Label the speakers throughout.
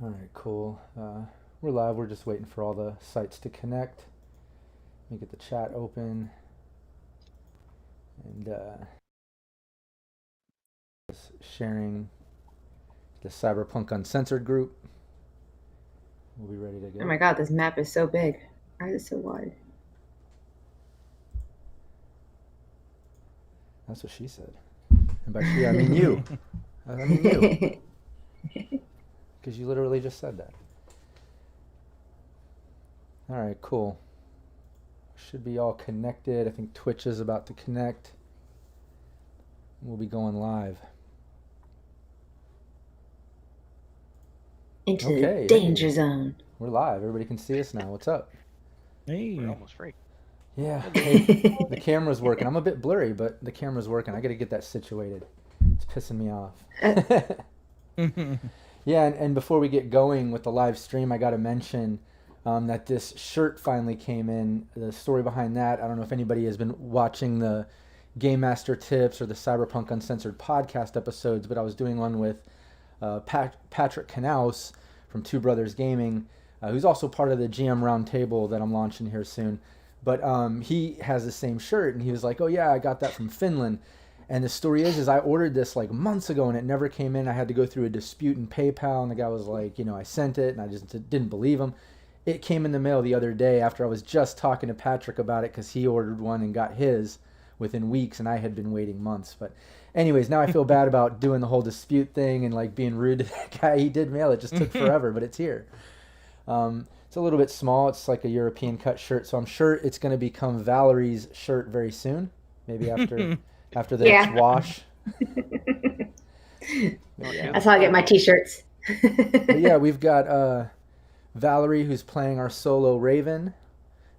Speaker 1: All right, cool. We're live. We're just waiting for all the sites to connect. Let me get the chat open. And just sharing the Cyberpunk Uncensored group. We'll be ready to go.
Speaker 2: Oh my god, this map is so big. Why is it so wide?
Speaker 1: That's what she said. And by she, I mean you. I mean you. Because you literally just said that. All right, cool. Should be all connected. I think Twitch is about to connect. We'll be going live.
Speaker 2: Into the danger zone.
Speaker 1: We're live. Everybody can see us now. What's up?
Speaker 3: Hey.
Speaker 4: We're almost free.
Speaker 1: Yeah. Hey, the camera's working. I'm a bit blurry, but the camera's working. I got to get that situated. It's pissing me off. Yeah, and before we get going with the live stream, I got to mention that this shirt finally came in. The story behind that, I don't know if anybody has been watching the Game Master Tips or the Cyberpunk Uncensored podcast episodes, but I was doing one with Patrick Knaus from Two Brothers Gaming, who's also part of the GM Roundtable that I'm launching here soon. But he has the same shirt, and he was like, oh yeah, I got that from Finland. And the story is I ordered this like months ago, and it never came in. I had to go through a dispute in PayPal, and the guy was like, I sent it, and I just didn't believe him. It came in the mail the other day after I was just talking to Patrick about it because he ordered one and got his within weeks, and I had been waiting months. But anyways, now I feel bad about doing the whole dispute thing and like being rude to that guy. He did mail it, just took forever, but it's here. It's a little bit small. It's like a European cut shirt, so I'm sure it's going to become Valerie's shirt very soon, maybe after the next wash.
Speaker 2: That's how I get my t-shirts.
Speaker 1: But yeah, we've got Valerie, who's playing our solo Raven.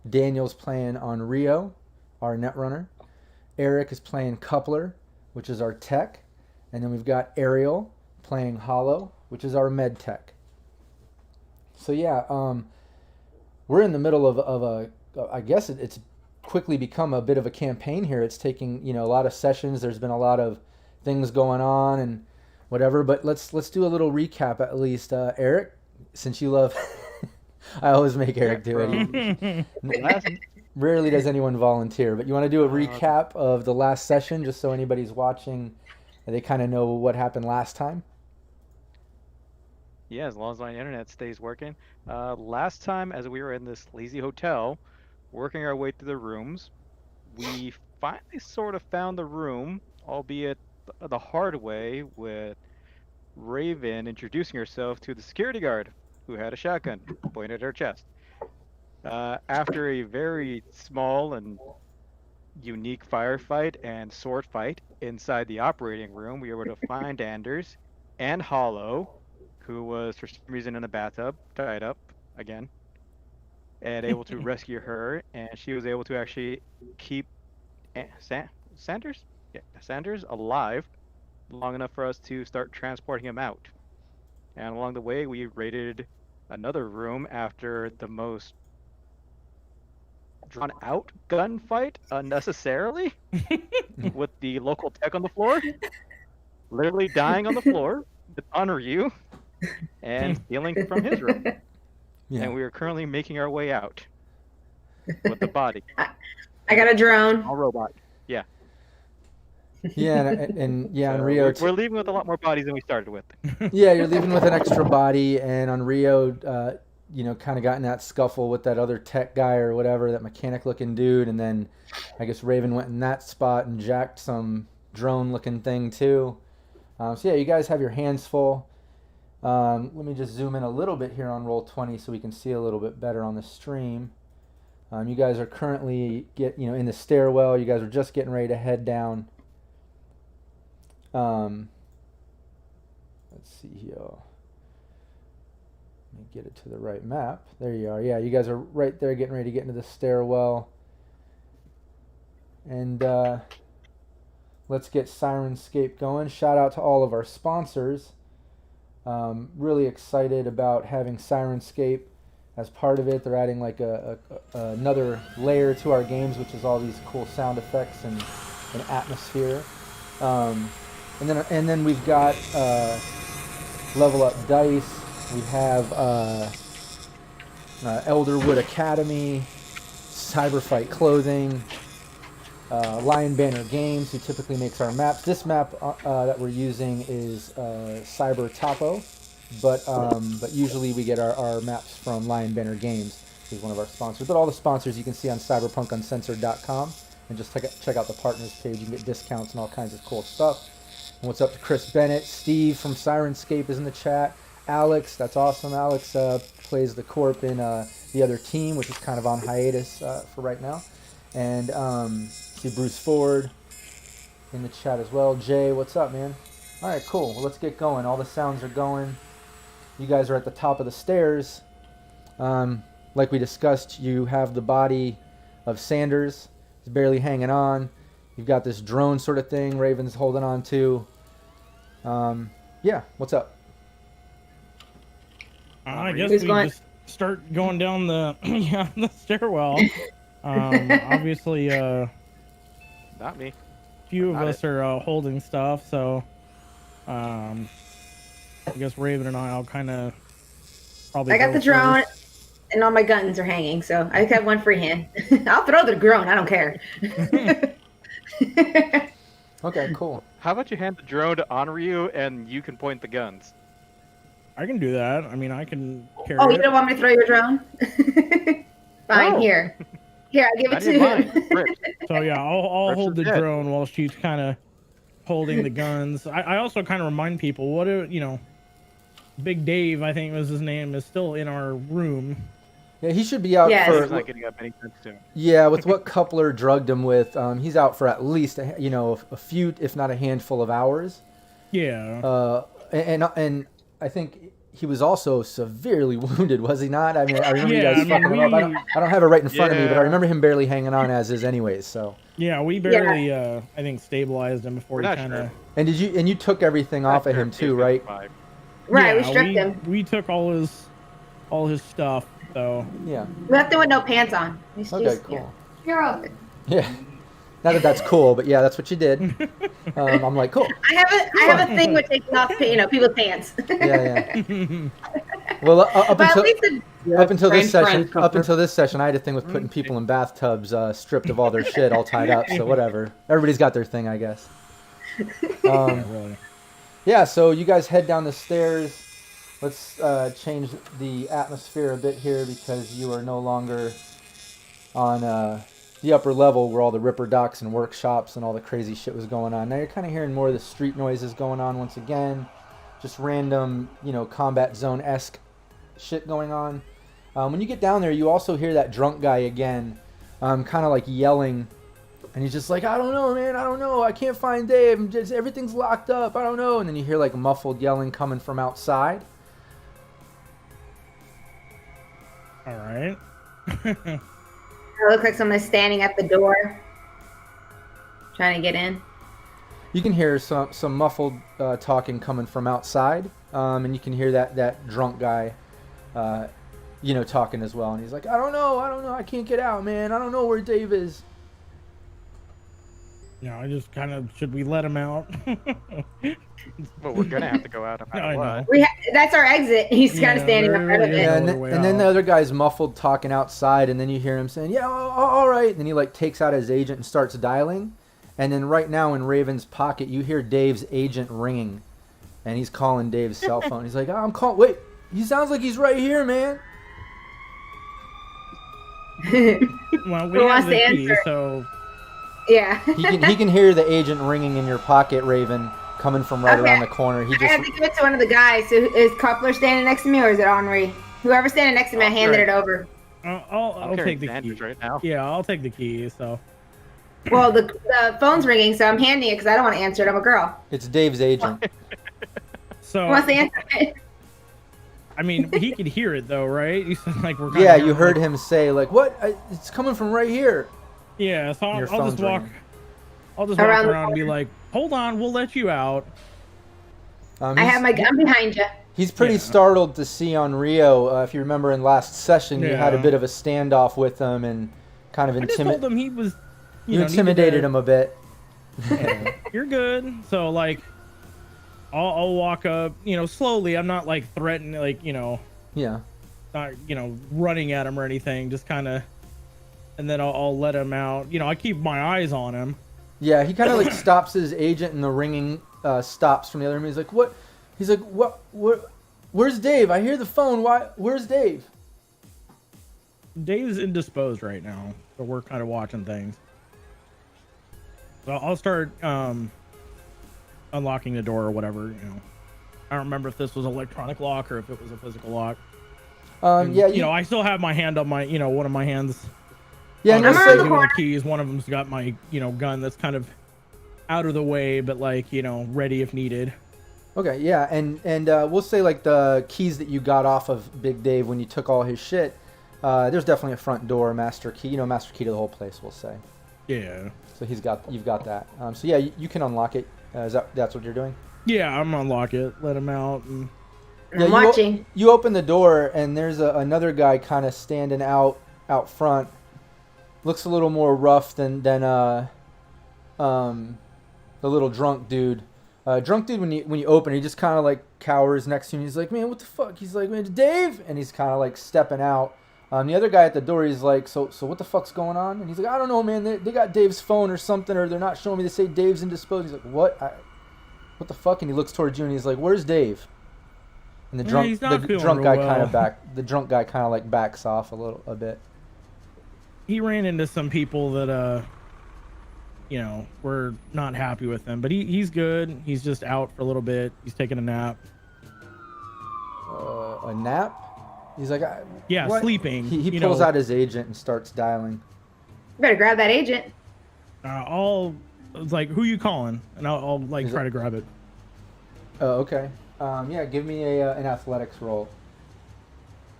Speaker 1: Daniel's playing on Rio, our netrunner. Eric is playing Coupler, which is our tech. And then we've got Ariel playing Hollow, which is our med tech. So yeah, we're in the middle of a I guess it's quickly become a bit of a campaign here. It's taking, a lot of sessions. There's been a lot of things going on and whatever, but let's do a little recap at least. Eric, since you love I always make Eric do it. Rarely does anyone volunteer, but you want to do a recap of the last session just so anybody's watching, they kind of know what happened last time?
Speaker 4: Yeah, as long as my internet stays working. Last time, as we were in this lazy hotel, working our way through the rooms, we finally sort of found the room, albeit the hard way, with Raven introducing herself to the security guard, who had a shotgun pointed at her chest. After a very small and unique firefight and sword fight inside the operating room, we were able to find Anders and Hollow, who was for some reason in a bathtub, tied up again, and able to rescue her, and she was able to actually keep Sanders alive long enough for us to start transporting him out. And along the way, we raided another room after the most drawn out gunfight unnecessarily with the local tech on the floor, literally dying on the floor with Ryu and stealing from his room. Yeah. And we are currently making our way out with the body.
Speaker 2: I got a drone.
Speaker 4: A robot. Yeah.
Speaker 1: Yeah, and so on Rio,
Speaker 4: we're leaving with a lot more bodies than we started with.
Speaker 1: Yeah, you're leaving with an extra body, and on Rio, kind of got in that scuffle with that other tech guy or whatever, that mechanic-looking dude, and then I guess Raven went in that spot and jacked some drone-looking thing too. So yeah, you guys have your hands full. Let me just zoom in a little bit here on Roll20 so we can see a little bit better on the stream. You guys are currently in the stairwell. You guys are just getting ready to head down. Let's see here. Let me get it to the right map. There you are. Yeah, you guys are right there getting ready to get into the stairwell. And let's get Sirenscape going. Shout out to all of our sponsors. Really excited about having Sirenscape as part of it. They're adding like another layer to our games, which is all these cool sound effects and atmosphere. And then we've got Level Up Dice, We have Elderwood Academy, Cyberfight Clothing, Lion Banner Games, who typically makes our maps. This map that we're using is Cyber Topo, but usually we get our maps from Lion Banner Games, who's one of our sponsors. But all the sponsors you can see on cyberpunkuncensored.com, and just check out the partners page. You can get discounts and all kinds of cool stuff. And what's up to Chris Bennett? Steve from Sirenscape is in the chat. Alex, that's awesome. Alex plays the Corp in the other team, which is kind of on hiatus for right now. And see Bruce Ford in the chat as well. Jay, what's up, man? All right, cool. Well, let's get going. All the sounds are going. You guys are at the top of the stairs. Like we discussed, you have the body of Sanders. He's barely hanging on. You've got this drone sort of thing Raven's holding on to. Yeah, what's up?
Speaker 3: I guess we just start going down the the stairwell. Obviously,
Speaker 4: Not me.
Speaker 3: few of us are holding stuff, so I guess Raven and I'll kind of probably.
Speaker 2: I got
Speaker 3: go
Speaker 2: the drone,
Speaker 3: first.
Speaker 2: and all my guns are hanging, so I have one free hand. I'll throw the drone. I don't care.
Speaker 1: Okay, cool.
Speaker 4: How about you hand the drone to Onryu and you can point the guns?
Speaker 3: I can do that. I mean, I can carry
Speaker 2: Oh,
Speaker 3: it.
Speaker 2: you don't want me to throw your drone? Fine,
Speaker 4: No.
Speaker 2: here. Here, I'll give it
Speaker 4: I
Speaker 2: to
Speaker 4: didn't
Speaker 2: you.
Speaker 4: mind. Rip.
Speaker 3: So yeah, I'll
Speaker 4: Reps
Speaker 3: hold the
Speaker 4: is dead.
Speaker 3: drone while she's kind of holding the guns. I also kind of remind people Big Dave, I think was his name, is still in our room.
Speaker 1: Yeah, he should be out
Speaker 2: Yes.
Speaker 1: for.
Speaker 4: He's not getting up anytime soon.
Speaker 1: Yeah, with what Coupler drugged him with, he's out for at least a few, if not a handful of hours.
Speaker 3: Yeah.
Speaker 1: And I think he was also severely wounded, was he not? I mean, I remember you
Speaker 3: Yeah,
Speaker 1: guys fucking him up. I don't have it right in front of me, but I
Speaker 4: Yeah.
Speaker 1: remember him barely hanging on as is, anyways. So.
Speaker 3: Yeah, we barely, I think, stabilized him before
Speaker 4: We're
Speaker 3: he
Speaker 4: not
Speaker 3: kind of.
Speaker 4: sure.
Speaker 1: And you took everything off of him too, right?
Speaker 2: Right, we stripped him.
Speaker 3: We took all his stuff. So
Speaker 1: Yeah.
Speaker 2: We left him with no pants on. He's
Speaker 1: Okay,
Speaker 2: just,
Speaker 1: cool.
Speaker 2: You're up.
Speaker 1: Yeah. Not that that's cool, but yeah, that's what you did. I'm like, cool.
Speaker 2: I have a thing with taking off, people's pants.
Speaker 1: Yeah. Well, up
Speaker 2: But at
Speaker 1: until
Speaker 2: least
Speaker 1: up until this session, I had a thing with putting people in bathtubs, stripped of all their shit, all tied up. So whatever. Everybody's got their thing, I guess.
Speaker 3: really.
Speaker 1: Yeah. So you guys head down the stairs. Let's change the atmosphere a bit here because you are no longer on the upper level where all the Ripper docks and workshops and all the crazy shit was going on. Now you're kind of hearing more of the street noises going on once again. Just random, combat zone-esque shit going on. When you get down there, you also hear that drunk guy again, kind of like yelling. And he's just like, I don't know, man. I don't know. I can't find Dave. Everything's locked up. I don't know. And then you hear like muffled yelling coming from outside.
Speaker 3: All right.
Speaker 2: It looks like someone's standing at the door, trying to get in.
Speaker 1: You can hear some muffled talking coming from outside, and you can hear that drunk guy, talking as well. And he's like, I don't know, I can't get out, man. I don't know where Dave is.
Speaker 3: I just kind of, should we let him out?
Speaker 4: But we're gonna have to go out no matter
Speaker 3: I
Speaker 4: what.
Speaker 3: know.
Speaker 2: That's our exit. He's kind of standing up front of
Speaker 3: really
Speaker 2: it.
Speaker 1: Yeah,
Speaker 3: is.
Speaker 1: and then the other guy's muffled talking outside, and then you hear him saying, yeah, all right. And then he takes out his agent and starts dialing. And then right now in Raven's pocket, you hear Dave's agent ringing, and he's calling Dave's cell phone. He's like, I'm calling. Wait, he sounds like he's right here, man.
Speaker 3: Well, we
Speaker 2: Who
Speaker 3: have
Speaker 2: wants
Speaker 3: the
Speaker 2: to
Speaker 3: key,
Speaker 2: answer?
Speaker 3: so
Speaker 2: Yeah.
Speaker 1: He can hear the agent ringing in your pocket, Raven, coming from right around the corner. He
Speaker 2: I have
Speaker 1: just
Speaker 2: to give it to one of the guys. So is Coupler standing next to me, or is it Henri? Whoever's standing next to me, I handed it over.
Speaker 3: I'll take the key.
Speaker 4: Sanders right now.
Speaker 3: Yeah, I'll take the key. So
Speaker 2: Well, the phone's ringing, so I'm handing it because I don't want to answer it. I'm a girl.
Speaker 1: it's Dave's agent.
Speaker 3: so
Speaker 2: Who wants to answer it?
Speaker 3: I mean, he could hear it though, right? You said like we're. Kinda
Speaker 1: Yeah,
Speaker 3: hearing,
Speaker 1: you heard
Speaker 3: like-
Speaker 1: him say what? It's coming from right here.
Speaker 3: Yeah, so
Speaker 1: Your
Speaker 3: I'll
Speaker 1: phone's
Speaker 3: just walk.
Speaker 1: ringing.
Speaker 3: I'll just walk
Speaker 2: Around the
Speaker 3: around and be like, "Hold on, we'll let you out."
Speaker 2: I have my gun behind you.
Speaker 1: He's pretty
Speaker 3: Yeah.
Speaker 1: startled to see on Rio. If you remember in last session, you had a
Speaker 3: Yeah.
Speaker 1: bit of a standoff with him and kind of
Speaker 3: I just told
Speaker 1: intimidated.
Speaker 3: him he was.
Speaker 1: You intimidated him a bit.
Speaker 3: Yeah, you're good. So like, I'll walk up, slowly. I'm not like threatening, like,
Speaker 1: Yeah.
Speaker 3: not, running at him or anything. Just kind of, and then I'll let him out. I keep my eyes on him.
Speaker 1: Yeah, he kind of like stops his agent, and the ringing stops from the other room. He's like, "What?" He's like, "What? Where's Dave? I hear the phone. Why? Where's Dave?"
Speaker 3: Dave's indisposed right now, so we're kind of watching things. So I'll start unlocking the door or whatever. I don't remember if this was electronic lock or if it was a physical lock. And,
Speaker 1: Yeah,
Speaker 3: I still have my hand on my, one of my hands.
Speaker 1: yeah.
Speaker 3: on
Speaker 1: No,
Speaker 3: the
Speaker 2: I'm
Speaker 1: say,
Speaker 2: around the corner.
Speaker 3: keys. One of them's got my, gun that's kind of out of the way, but like, ready if needed.
Speaker 1: okay, yeah, and we'll say like the keys that you got off of Big Dave when you took all his shit. There's definitely a front door master key. Master key to the whole place. We'll say.
Speaker 3: Yeah.
Speaker 1: So you've got that. So yeah, you can unlock it. That's what you're doing?
Speaker 3: Yeah, I'm gonna unlock it, let him out, and
Speaker 1: Yeah,
Speaker 2: I'm watching.
Speaker 1: You open the door, and there's another guy kind of standing out front. Looks a little more rough than the little drunk dude. Drunk dude, when you open, he just kind of like cowers next to you. And he's like, "Man, what the fuck?" He's like, "Man, Dave," and he's kind of like stepping out. The other guy at the door, he's like, so what the fuck's going on? And he's like, "I don't know, man. They got Dave's phone or something, or they're not showing me. They say Dave's indisposed." He's like, "What? What the fuck?" And he looks towards you, and he's like, "Where's Dave?" And the drunk guy kind of like backs off a bit.
Speaker 3: he ran into some people that were not happy with him, but he's good. He's just out for a little bit. He's taking a nap.
Speaker 1: A nap? He's like,
Speaker 3: Yeah,
Speaker 1: what?
Speaker 3: sleeping.
Speaker 1: He pulls out his agent and starts dialing.
Speaker 2: You better grab that agent.
Speaker 3: It's like, who you calling? And I'll like try to grab it.
Speaker 1: Oh, okay. Yeah, give me an athletics roll.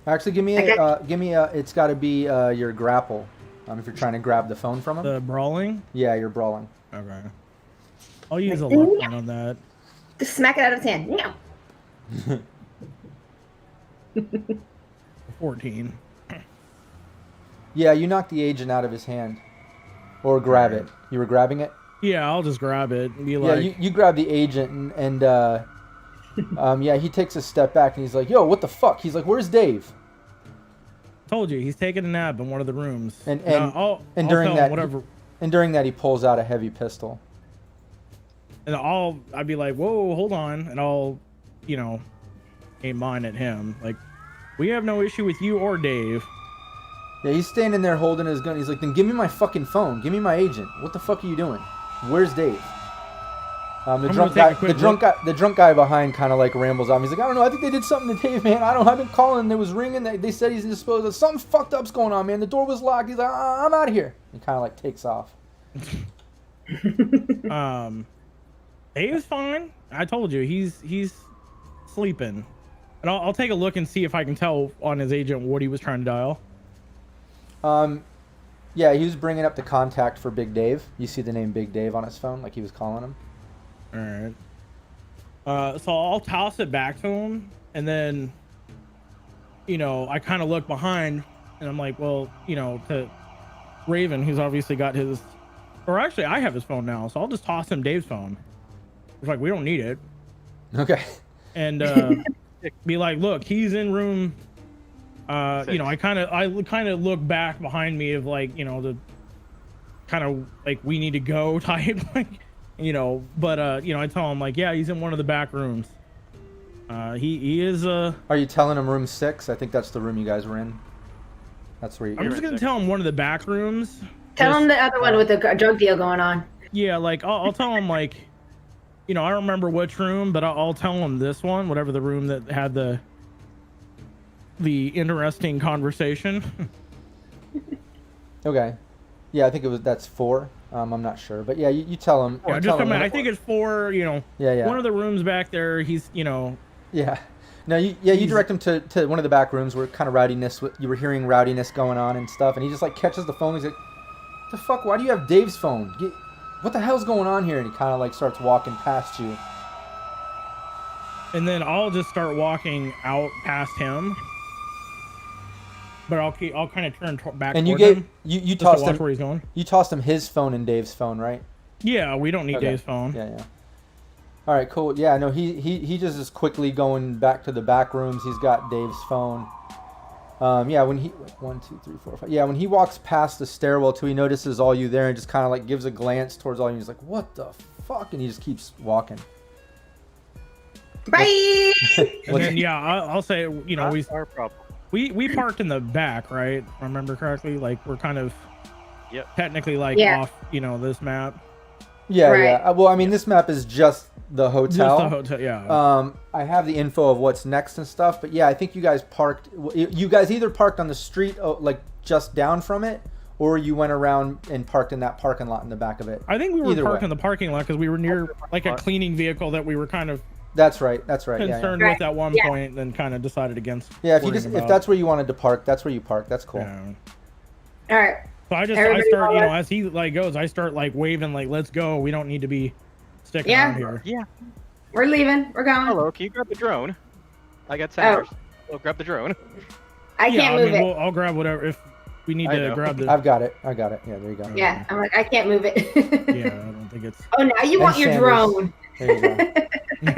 Speaker 1: Actually, give me it's got to be your grapple. If you're trying to grab the phone from him.
Speaker 3: The brawling?
Speaker 1: Yeah, you're brawling.
Speaker 3: Okay. I'll use a luck point on that.
Speaker 2: Just smack it out of his hand. Yeah.
Speaker 3: 14.
Speaker 1: Yeah, you knocked the agent out of his hand. Or grab it. You were grabbing it?
Speaker 3: Yeah, I'll just grab it and be like...
Speaker 1: Yeah, you grab the agent and yeah, he takes a step back and he's like, "Yo, what the fuck?" He's like, "Where's Dave?"
Speaker 3: Told you, he's taking a nap in one of the rooms.
Speaker 1: And
Speaker 3: I'll
Speaker 1: during
Speaker 3: tell
Speaker 1: that,
Speaker 3: him whatever.
Speaker 1: And during that, he pulls out a heavy pistol.
Speaker 3: And I'd be like, "Whoa, hold on," and I'll, aim mine at him. Like, we have no issue with you or Dave.
Speaker 1: Yeah, he's standing there holding his gun. He's like, "Then give me my fucking phone. Give me my agent. What the fuck are you doing? Where's Dave?" The drunk guy behind kind of like rambles on. He's like, "I don't know. I think they did something to Dave, man. I've been calling. It was ringing. They said he's indisposed. Something fucked up's going on, man. The door was locked." He's like, "I'm out of here." He kind of like takes off.
Speaker 3: Dave's fine. I told you, he's sleeping. And I'll take a look and see if I can tell on his agent what he was trying to dial.
Speaker 1: Yeah, he was bringing up the contact for Big Dave. You see the name Big Dave on his phone, like he was calling him.
Speaker 3: All right. So I'll toss it back to him, and then, I kind of look behind, and I'm like, well, to Raven, who's obviously got his, or actually I have his phone now, so I'll just toss him Dave's phone. It's like, we don't need it.
Speaker 1: Okay.
Speaker 3: And be like, look, he's in room. I kind of look back behind me of like, the kind of like we need to go type, like, but I tell him like, yeah, he's in one of the back rooms. He is.
Speaker 1: Are you telling him room 6? I think that's the room you guys were in. That's where you.
Speaker 3: I'm just gonna tell him one of the back rooms.
Speaker 2: Tell him the other one with the drug deal going on.
Speaker 3: Yeah, like I'll tell him like, I don't remember which room, but I'll tell him this one, whatever the room that had the interesting conversation.
Speaker 1: Okay. Yeah, I think that's 4. I'm not sure, but yeah, you tell him.
Speaker 3: Yeah, just I think it's 4.
Speaker 1: Yeah.
Speaker 3: One of the rooms back there. He's.
Speaker 1: Yeah. No, you direct him to one of the back rooms where kind of rowdiness. You were hearing rowdiness going on and stuff, and he just like catches the phone. He's like, "What the fuck? Why do you have Dave's phone? What the hell's going on here?" And he kind of like starts walking past you.
Speaker 3: And then I'll just start walking out past him. But I'll kind of turn back.
Speaker 1: And you
Speaker 3: just
Speaker 1: tossed
Speaker 3: to watch
Speaker 1: him
Speaker 3: where he's going.
Speaker 1: You tossed him his phone and Dave's phone, right?
Speaker 3: Yeah, we don't need
Speaker 1: Okay.
Speaker 3: Dave's phone.
Speaker 1: Yeah. All right, cool. Yeah, no, he just is quickly going back to the back rooms. He's got Dave's phone. Yeah, when he 1, 2, 3, 4, 5. Yeah, when he walks past the stairwell too, he notices all you there and just kind of like gives a glance towards all you. He's like, "What the fuck?" And he just keeps walking.
Speaker 2: Bye.
Speaker 3: And then yeah, I'll say
Speaker 4: That's our problem.
Speaker 3: we parked in the back, right? If I remember correctly, like we're kind of technically like off this map.
Speaker 1: Yeah,
Speaker 2: Right.
Speaker 1: yeah. Well, I mean, this map is just the hotel.
Speaker 3: Just the hotel, yeah.
Speaker 1: I have the info of what's next and stuff, but yeah, I think you guys parked. You guys either parked on the street, like just down from it, or you went around and parked in that parking lot in the back of it.
Speaker 3: I think we were
Speaker 1: Either
Speaker 3: parked
Speaker 1: way.
Speaker 3: in the parking lot because we were near like a cleaning vehicle that we were kind of
Speaker 1: That's right. That's right.
Speaker 3: concerned
Speaker 2: yeah.
Speaker 3: with at one
Speaker 2: Yeah.
Speaker 3: point, and kind of decided against.
Speaker 1: Yeah. If
Speaker 3: worrying
Speaker 1: if
Speaker 3: about.
Speaker 1: that's where you wanted to park, that's where you park. That's cool.
Speaker 3: Yeah.
Speaker 2: All right.
Speaker 3: So I
Speaker 2: Everybody
Speaker 3: start,
Speaker 2: follow?
Speaker 3: as he like goes, I start like waving, like, let's go. We don't need to be sticking
Speaker 2: Yeah.
Speaker 3: around here.
Speaker 4: Yeah.
Speaker 2: We're leaving. We're going.
Speaker 4: Hello, can you grab the drone? I got Sanders. Oh, grab the drone.
Speaker 2: I can't move it.
Speaker 3: I'll grab whatever if we need
Speaker 4: I
Speaker 3: to
Speaker 4: know.
Speaker 3: grab the.
Speaker 1: I've got it. I got it. Yeah. There you go.
Speaker 2: Yeah, I'm like, I can't move it.
Speaker 3: Yeah, I don't think it's.
Speaker 2: Oh, now you want your
Speaker 1: Sanders.
Speaker 2: drone.
Speaker 1: There you go.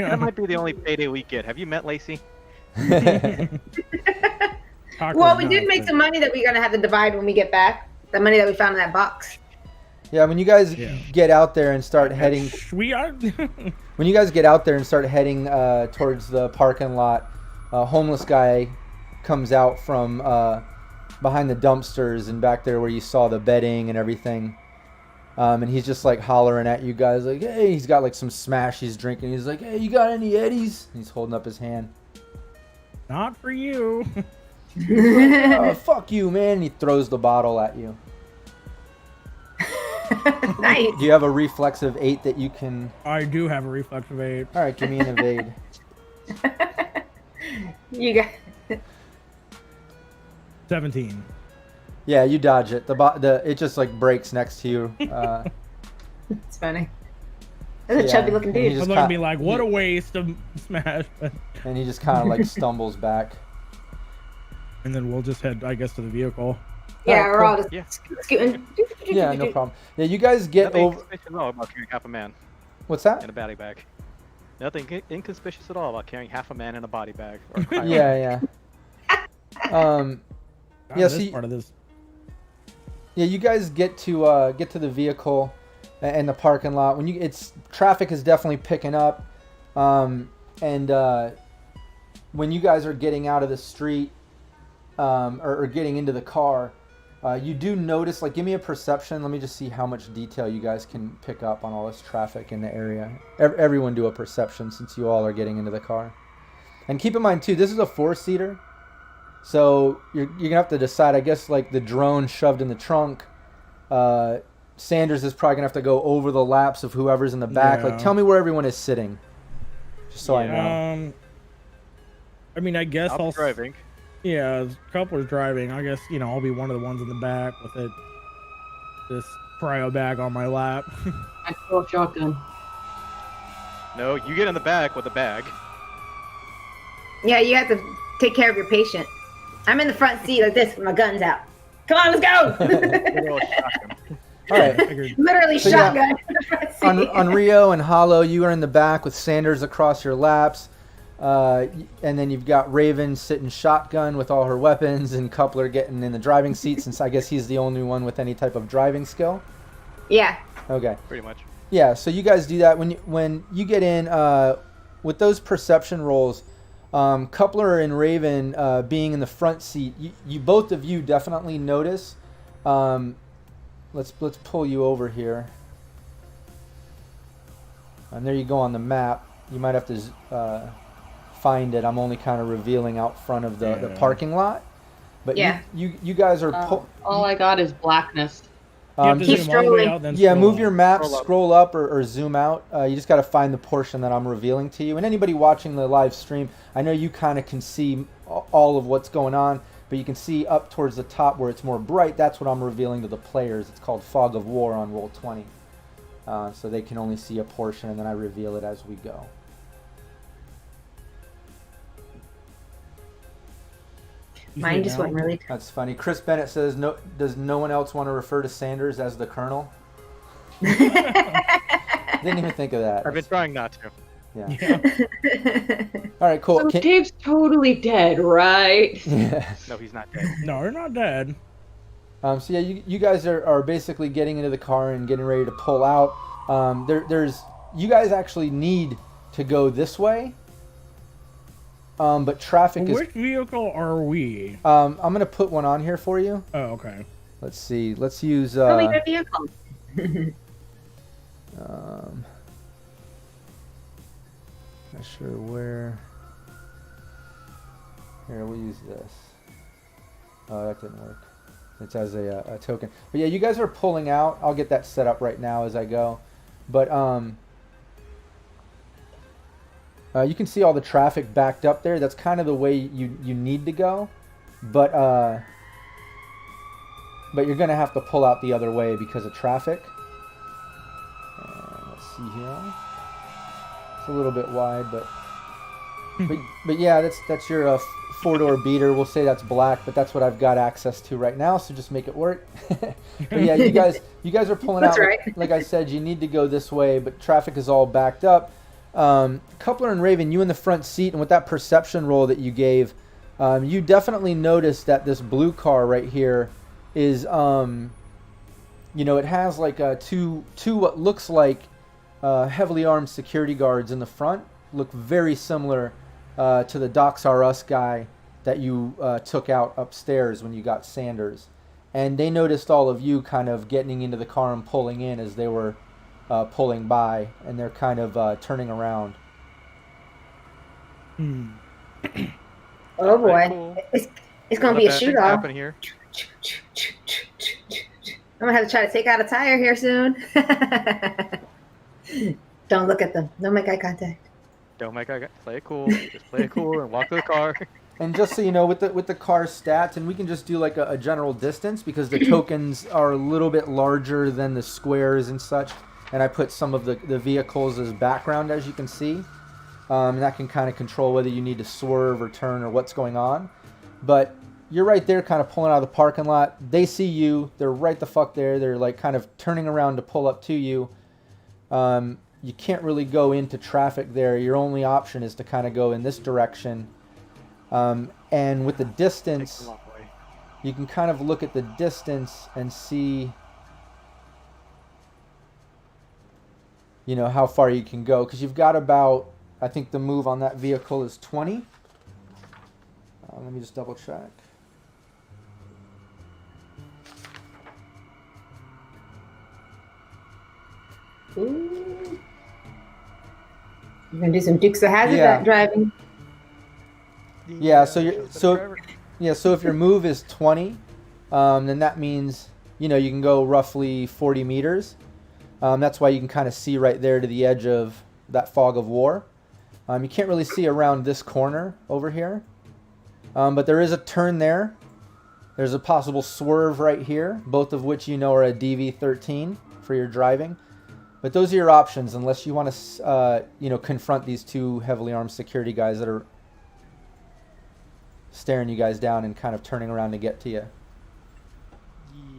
Speaker 4: That might be the only payday we get. Have you met Lacey?
Speaker 2: Well, we did make some money that we're gonna have to divide when we get back. The money that we found in that box.
Speaker 1: Yeah. When you guys
Speaker 3: Yeah.
Speaker 1: get out there and start heading,
Speaker 3: We are.
Speaker 1: when you guys get out there and start heading towards the parking lot, a homeless guy comes out from behind the dumpsters and back there where you saw the bedding and everything. And he's just like hollering at you guys like, hey, he's got like some smash he's drinking. He's like, hey, you got any Eddies? And he's holding up his hand.
Speaker 3: Not for you.
Speaker 1: Oh, fuck you, man. And he throws the bottle at you.
Speaker 2: Nice.
Speaker 1: Do you have a reflexive 8 that you can...
Speaker 3: I do have a reflexive 8.
Speaker 1: All right, give me an evade.
Speaker 2: You got.
Speaker 3: 17.
Speaker 1: Yeah, you dodge it. It just like breaks next to you.
Speaker 2: It's funny. That's a chubby looking
Speaker 1: and he
Speaker 2: dude.
Speaker 1: just
Speaker 3: I'm gonna be like, what a waste of smash.
Speaker 1: And he just kind of like stumbles back.
Speaker 3: And then we'll just head, I guess, to the vehicle.
Speaker 2: Yeah,
Speaker 1: Alright,
Speaker 2: we're all
Speaker 1: cool.
Speaker 2: just scooting.
Speaker 1: Yeah, no problem. Yeah, you guys get
Speaker 4: Nothing
Speaker 1: over.
Speaker 4: inconspicuous at all about carrying half a man
Speaker 1: What's that?
Speaker 4: in a body bag. Nothing inconspicuous at all about carrying half a man in a body bag. Or a kayak.
Speaker 1: Yeah, yeah.
Speaker 3: God,
Speaker 1: Yeah,
Speaker 3: this
Speaker 1: see-
Speaker 3: part of this.
Speaker 1: Yeah, you guys get to the vehicle and the parking lot. Traffic is definitely picking up, and when you guys are getting out of the street or getting into the car, you do notice. Like, give me a perception. Let me just see how much detail you guys can pick up on all this traffic in the area. Everyone do a perception since you all are getting into the car, and keep in mind too, this is a 4-seater. So you're gonna have to decide. I guess like the drone shoved in the trunk. Sanders is probably gonna have to go over the laps of whoever's in the back.
Speaker 3: Yeah.
Speaker 1: Like, tell me where everyone is sitting, just so I know.
Speaker 3: I mean, I guess
Speaker 4: I'll be driving.
Speaker 3: Yeah, a couple is driving. I guess I'll be one of the ones in the back with this cryo bag on my lap.
Speaker 5: I pull a shotgun.
Speaker 4: No, you get in the back with a bag.
Speaker 2: Yeah, you have to take care of your patient. I'm in the front seat like this with my guns out. Come on, let's go!
Speaker 4: Good old shotgun.
Speaker 1: All right.
Speaker 3: Figured-
Speaker 2: Literally
Speaker 1: So, yeah.
Speaker 2: shotgun in the front seat.
Speaker 1: On Rio and Hollow, you are in the back with Sanders across your laps. And then you've got Raven sitting shotgun with all her weapons, and Coupler getting in the driving seat since I guess he's the only one with any type of driving skill.
Speaker 2: Yeah.
Speaker 1: Okay.
Speaker 4: Pretty much.
Speaker 1: Yeah, so you guys do that. When you get in, with those perception rolls, Coupler and Raven being in the front seat, you both of you definitely notice. Let's pull you over here. And there you go on the map. You might have to find it. I'm only kind of revealing out front of the parking lot. But
Speaker 2: Yeah.
Speaker 1: you guys are...
Speaker 5: All I got is blackness.
Speaker 3: You have to
Speaker 2: keep
Speaker 3: zoom all the way
Speaker 2: strolling.
Speaker 3: out, then
Speaker 1: Yeah,
Speaker 3: scroll
Speaker 1: move
Speaker 3: up.
Speaker 1: your map,
Speaker 4: Scroll up.
Speaker 1: scroll up or zoom out. You just got to find the portion that I'm revealing to you. And anybody watching the live stream, I know you kind of can see all of what's going on, but you can see up towards the top where it's more bright. That's what I'm revealing to the players. It's called Fog of War on Roll20. So they can only see a portion, and then I reveal it as we go.
Speaker 3: You
Speaker 2: Mine
Speaker 3: zoom
Speaker 2: just
Speaker 3: out.
Speaker 2: went really.
Speaker 1: That's funny. Chris Bennett says, "No, does no one else want to refer to Sanders as the Colonel?" Didn't even think of that.
Speaker 4: I've been trying not to.
Speaker 1: Yeah.
Speaker 3: Yeah.
Speaker 1: All right, cool.
Speaker 5: So Dave's totally dead, right?
Speaker 1: Yeah.
Speaker 4: No, he's not dead.
Speaker 3: No, you're not dead.
Speaker 1: So yeah, you guys are basically getting into the car and getting ready to pull out. There's you guys actually need to go this way. But traffic is.
Speaker 3: Which vehicle are we?
Speaker 1: I'm gonna put one on here for you.
Speaker 3: Oh, okay.
Speaker 1: Let's see. Let's use.
Speaker 2: Tell me your vehicle.
Speaker 1: Not sure where. Here, we'll use this. Oh, that didn't work. It's as a token. But yeah, you guys are pulling out. I'll get that set up right now as I go. But you can see all the traffic backed up there. That's kind of the way you need to go. But you're going to have to pull out the other way because of traffic. Let's see here. It's a little bit wide, but yeah, that's your four-door beater. We'll say that's black, but that's what I've got access to right now, so just make it work. But yeah, you guys are pulling
Speaker 2: That's
Speaker 1: out.
Speaker 2: right.
Speaker 1: Like I said, you need to go this way, but traffic is all backed up. Coupler and Raven, you in the front seat, and with that perception roll that you gave, you definitely noticed that this blue car right here is, it has like two what looks like heavily armed security guards in the front. Look very similar to the Docs R Us guy that you took out upstairs when you got Sanders. And they noticed all of you kind of getting into the car and pulling in as they were pulling by, and they're kind of turning around.
Speaker 2: Oh boy,
Speaker 4: Cool.
Speaker 2: it's gonna be a
Speaker 4: What the bad things
Speaker 2: shootout.
Speaker 4: happen here?
Speaker 2: I'm gonna have to try to take out a tire here soon. Don't look at them. Don't make eye contact.
Speaker 4: Don't make eye. Play it cool. Just play it cool and walk to the car.
Speaker 1: And just so you know, with the car stats, and we can just do like a general distance because the tokens are a little bit larger than the squares and such. And I put some of the vehicles as background, as you can see. And that can kind of control whether you need to swerve or turn or what's going on. But you're right there kind of pulling out of the parking lot. They see you. They're right the fuck there. They're like kind of turning around to pull up to you. You can't really go into traffic there. Your only option is to kind of go in this direction. And with the
Speaker 4: Takes
Speaker 1: distance,
Speaker 4: a long way.
Speaker 1: you can kind of look at the distance and see, how far you can go. Because you've got about, I think the move on that vehicle is 20. Let me just double check.
Speaker 2: Ooh. You're gonna do some Dukes of Hazzard
Speaker 1: Yeah.
Speaker 2: driving.
Speaker 1: Yeah, so you're
Speaker 4: shows the
Speaker 1: so
Speaker 4: driver.
Speaker 1: yeah, so if your move is 20, then that means you can go roughly 40 meters. That's why you can kind of see right there to the edge of that fog of war. You can't really see around this corner over here, but there is a turn there. There's a possible swerve right here, both of which are a DV13 for your driving. But those are your options unless you want to, confront these two heavily armed security guys that are staring you guys down and kind of turning around to get to you.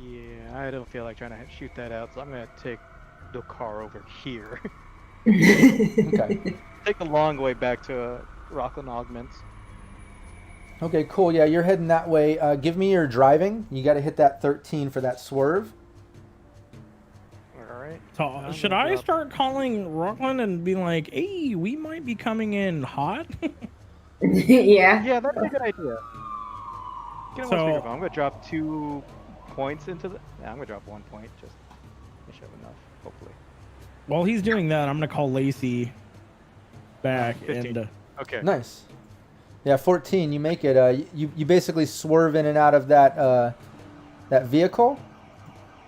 Speaker 4: Yeah, I don't feel like trying to shoot that out, so I'm gonna take the car over here.
Speaker 1: Okay.
Speaker 4: Take the long way back to Rockland Augments.
Speaker 1: Okay, cool. Yeah, you're heading that way. Give me your driving. You got to hit that 13 for that swerve.
Speaker 4: All right.
Speaker 3: So,
Speaker 4: I'm
Speaker 3: should
Speaker 4: gonna
Speaker 3: I
Speaker 4: drop-
Speaker 3: start calling Rockland and be like, hey, we might be coming in hot?
Speaker 2: Yeah.
Speaker 4: Yeah, that'd be a good idea. Get him
Speaker 3: So-
Speaker 4: on speakerphone. I'm gonna drop 2 points into the. Yeah, I'm gonna drop 1 point. Just I should have enough, hopefully.
Speaker 3: While he's doing that, I'm going to call Lacey back
Speaker 4: 15.
Speaker 3: and...
Speaker 4: Okay.
Speaker 1: Nice. Yeah, 14. You make it. You basically swerve in and out of that that vehicle,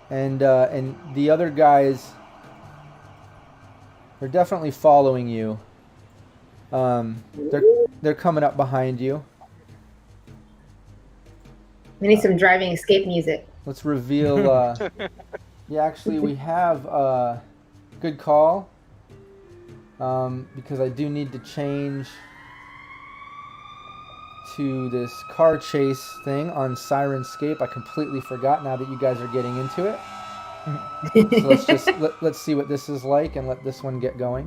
Speaker 1: and the other guys, they're definitely following you. They're coming up behind you.
Speaker 2: We need some driving escape music.
Speaker 1: Let's reveal. Yeah, actually, we have good call. Because I do need to change to this car chase thing on Sirenscape. I completely forgot now that you guys are getting into it. So let's just let's see what this is like and let this one get going.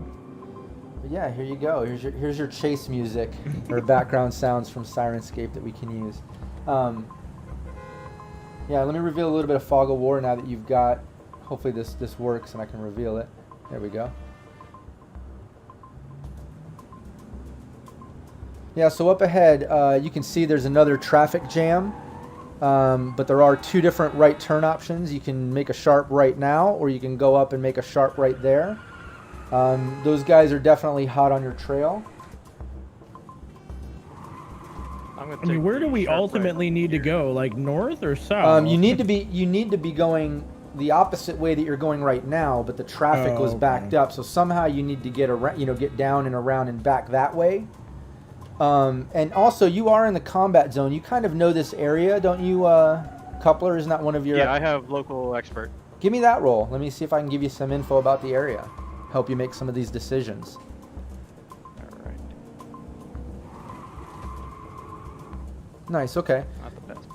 Speaker 1: yeah, here you go. Here's your chase music or background sounds from Sirenscape that we can use. Yeah, let me reveal a little bit of Fog of War now that you've got. Hopefully this works and I can reveal it. There we go. Yeah, so up ahead, you can see there's another traffic jam, but there are two different right turn options. You can make a sharp right now, or you can go up and make a sharp right there. Those guys are definitely hot on your trail.
Speaker 3: I mean, where do we ultimately need to go? Like north or south?
Speaker 1: You need to be going the opposite way that you're going right now, but the traffic was backed up. So somehow you need to get around, get down and around and back that way. And also, you are in the combat zone. You kind of know this area, don't you, Coupler? Isn't that one of your...
Speaker 4: Yeah, I have local expert.
Speaker 1: Give me that roll. Let me see if I can give you some info about the area. Help you make some of these decisions.
Speaker 4: All right.
Speaker 1: Nice, okay.
Speaker 4: Not the best.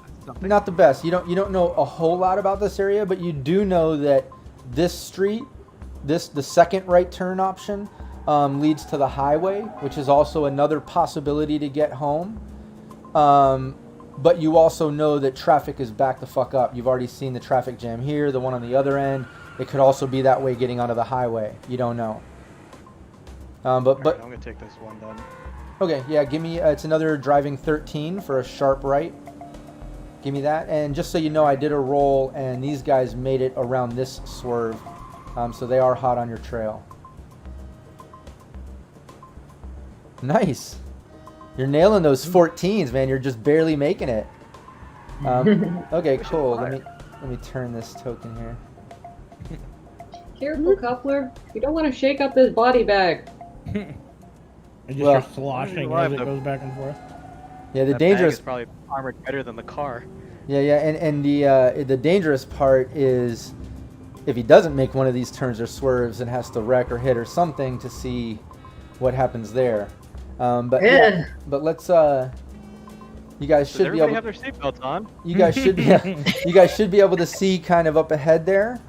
Speaker 1: Not the best. You don't know a whole lot about this area, but you do know that this street, the second right turn option, leads to the highway, which is also another possibility to get home. But you also know that traffic is backed the fuck up. You've already seen the traffic jam here, the one on the other end. It could also be that way getting onto the highway. You don't know. But
Speaker 4: Right, I'm gonna take this one then.
Speaker 1: okay, yeah. Give me. It's another driving 13 for a sharp right. Give me that. And just so you know, I did a roll, and these guys made it around this swerve, so they are hot on your trail. Nice. You're nailing those 14s, man. You're just barely making it. Okay, cool. Let me turn this token here.
Speaker 5: Careful, Coupler. You don't want to shake up this body bag.
Speaker 3: And just
Speaker 1: Well-
Speaker 3: you're sloshing as it goes back and forth.
Speaker 1: Yeah, the
Speaker 4: That bag
Speaker 1: dangerous.
Speaker 4: is probably armored better than the car.
Speaker 1: Yeah, and the dangerous part is if he doesn't make one of these turns or swerves and has to wreck or hit or something to see what happens there. But yeah, but let's. You guys
Speaker 4: Does
Speaker 1: should be
Speaker 4: everybody
Speaker 1: able.
Speaker 4: have their seatbelts on?
Speaker 1: You guys should be. You guys should be able to see kind of up ahead there.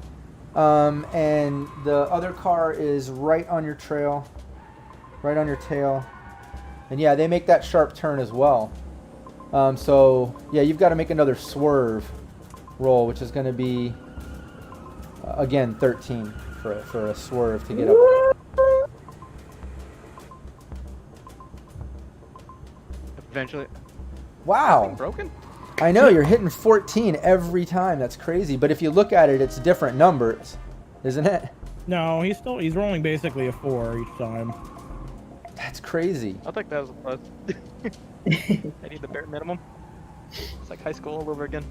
Speaker 1: And the other car is right on your trail, right on your tail. And yeah, they make that sharp turn as well. So yeah, you've got to make another swerve roll, which is going to be again 13 for a swerve to get up.
Speaker 4: Eventually.
Speaker 1: Wow.
Speaker 4: Broken?
Speaker 1: I know, you're hitting 14 every time. That's crazy. But if you look at it, it's different numbers, isn't it?
Speaker 3: No, he's rolling basically a 4 each time.
Speaker 1: That's crazy.
Speaker 4: I'll take that as a plus. I need the bare minimum. It's like high school all over again.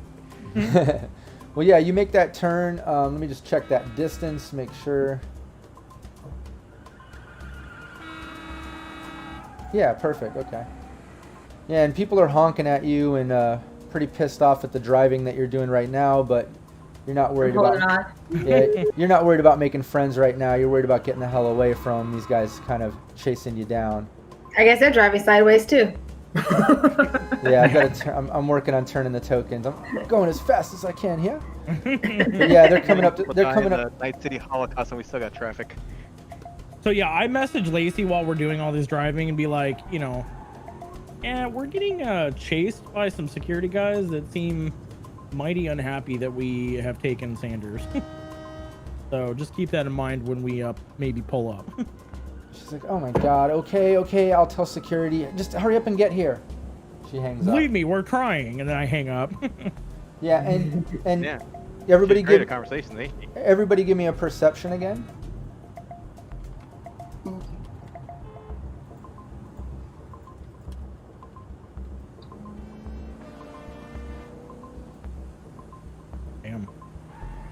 Speaker 1: Well, yeah, you make that turn. Let me just check that distance, make sure. Yeah, perfect. Okay. Yeah, and people are honking at you and pretty pissed off at the driving that you're doing right now, but you're not worried
Speaker 2: Holding
Speaker 1: about.
Speaker 2: on.
Speaker 1: Yeah, you're not worried about making friends right now. You're worried about getting the hell away from these guys, kind of chasing you down.
Speaker 2: I guess they're driving sideways too.
Speaker 1: Yeah, I gotta. I'm working on turning the tokens. I'm going as fast as I can here. Yeah, they're coming up. They're coming up.
Speaker 4: The Night City Holocaust, and we still got traffic.
Speaker 3: So yeah, I message Lacey while we're doing all this driving and be like, yeah, we're getting chased by some security guys that seem mighty unhappy that we have taken Sanders. So just keep that in mind when we maybe pull up.
Speaker 1: She's like, oh my god, okay, I'll tell security. Just hurry up and get here. She hangs up.
Speaker 3: Believe me, we're trying, and then I hang up.
Speaker 1: Yeah, and
Speaker 4: Yeah.
Speaker 1: everybody
Speaker 4: Great
Speaker 1: give
Speaker 4: conversation, eh?
Speaker 1: everybody give me a perception again.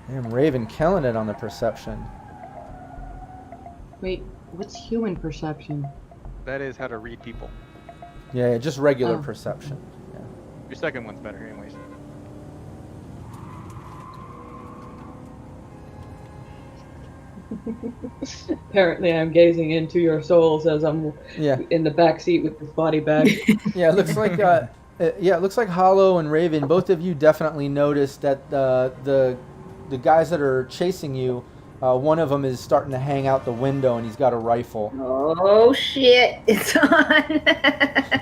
Speaker 1: Damn, Raven killing it on the perception.
Speaker 5: Wait, what's human perception?
Speaker 4: That is how to read people.
Speaker 1: Yeah, just regular
Speaker 5: Oh.
Speaker 1: perception. Yeah.
Speaker 4: Your second one's better, anyways.
Speaker 5: Apparently, I'm gazing into your souls as I'm
Speaker 1: Yeah.
Speaker 5: in the back seat with this body bag.
Speaker 1: Yeah, it looks like it looks like Hollow and Raven, both of you definitely noticed that the guys that are chasing you One of them is starting to hang out the window, and he's got a rifle.
Speaker 2: Oh shit! It's on.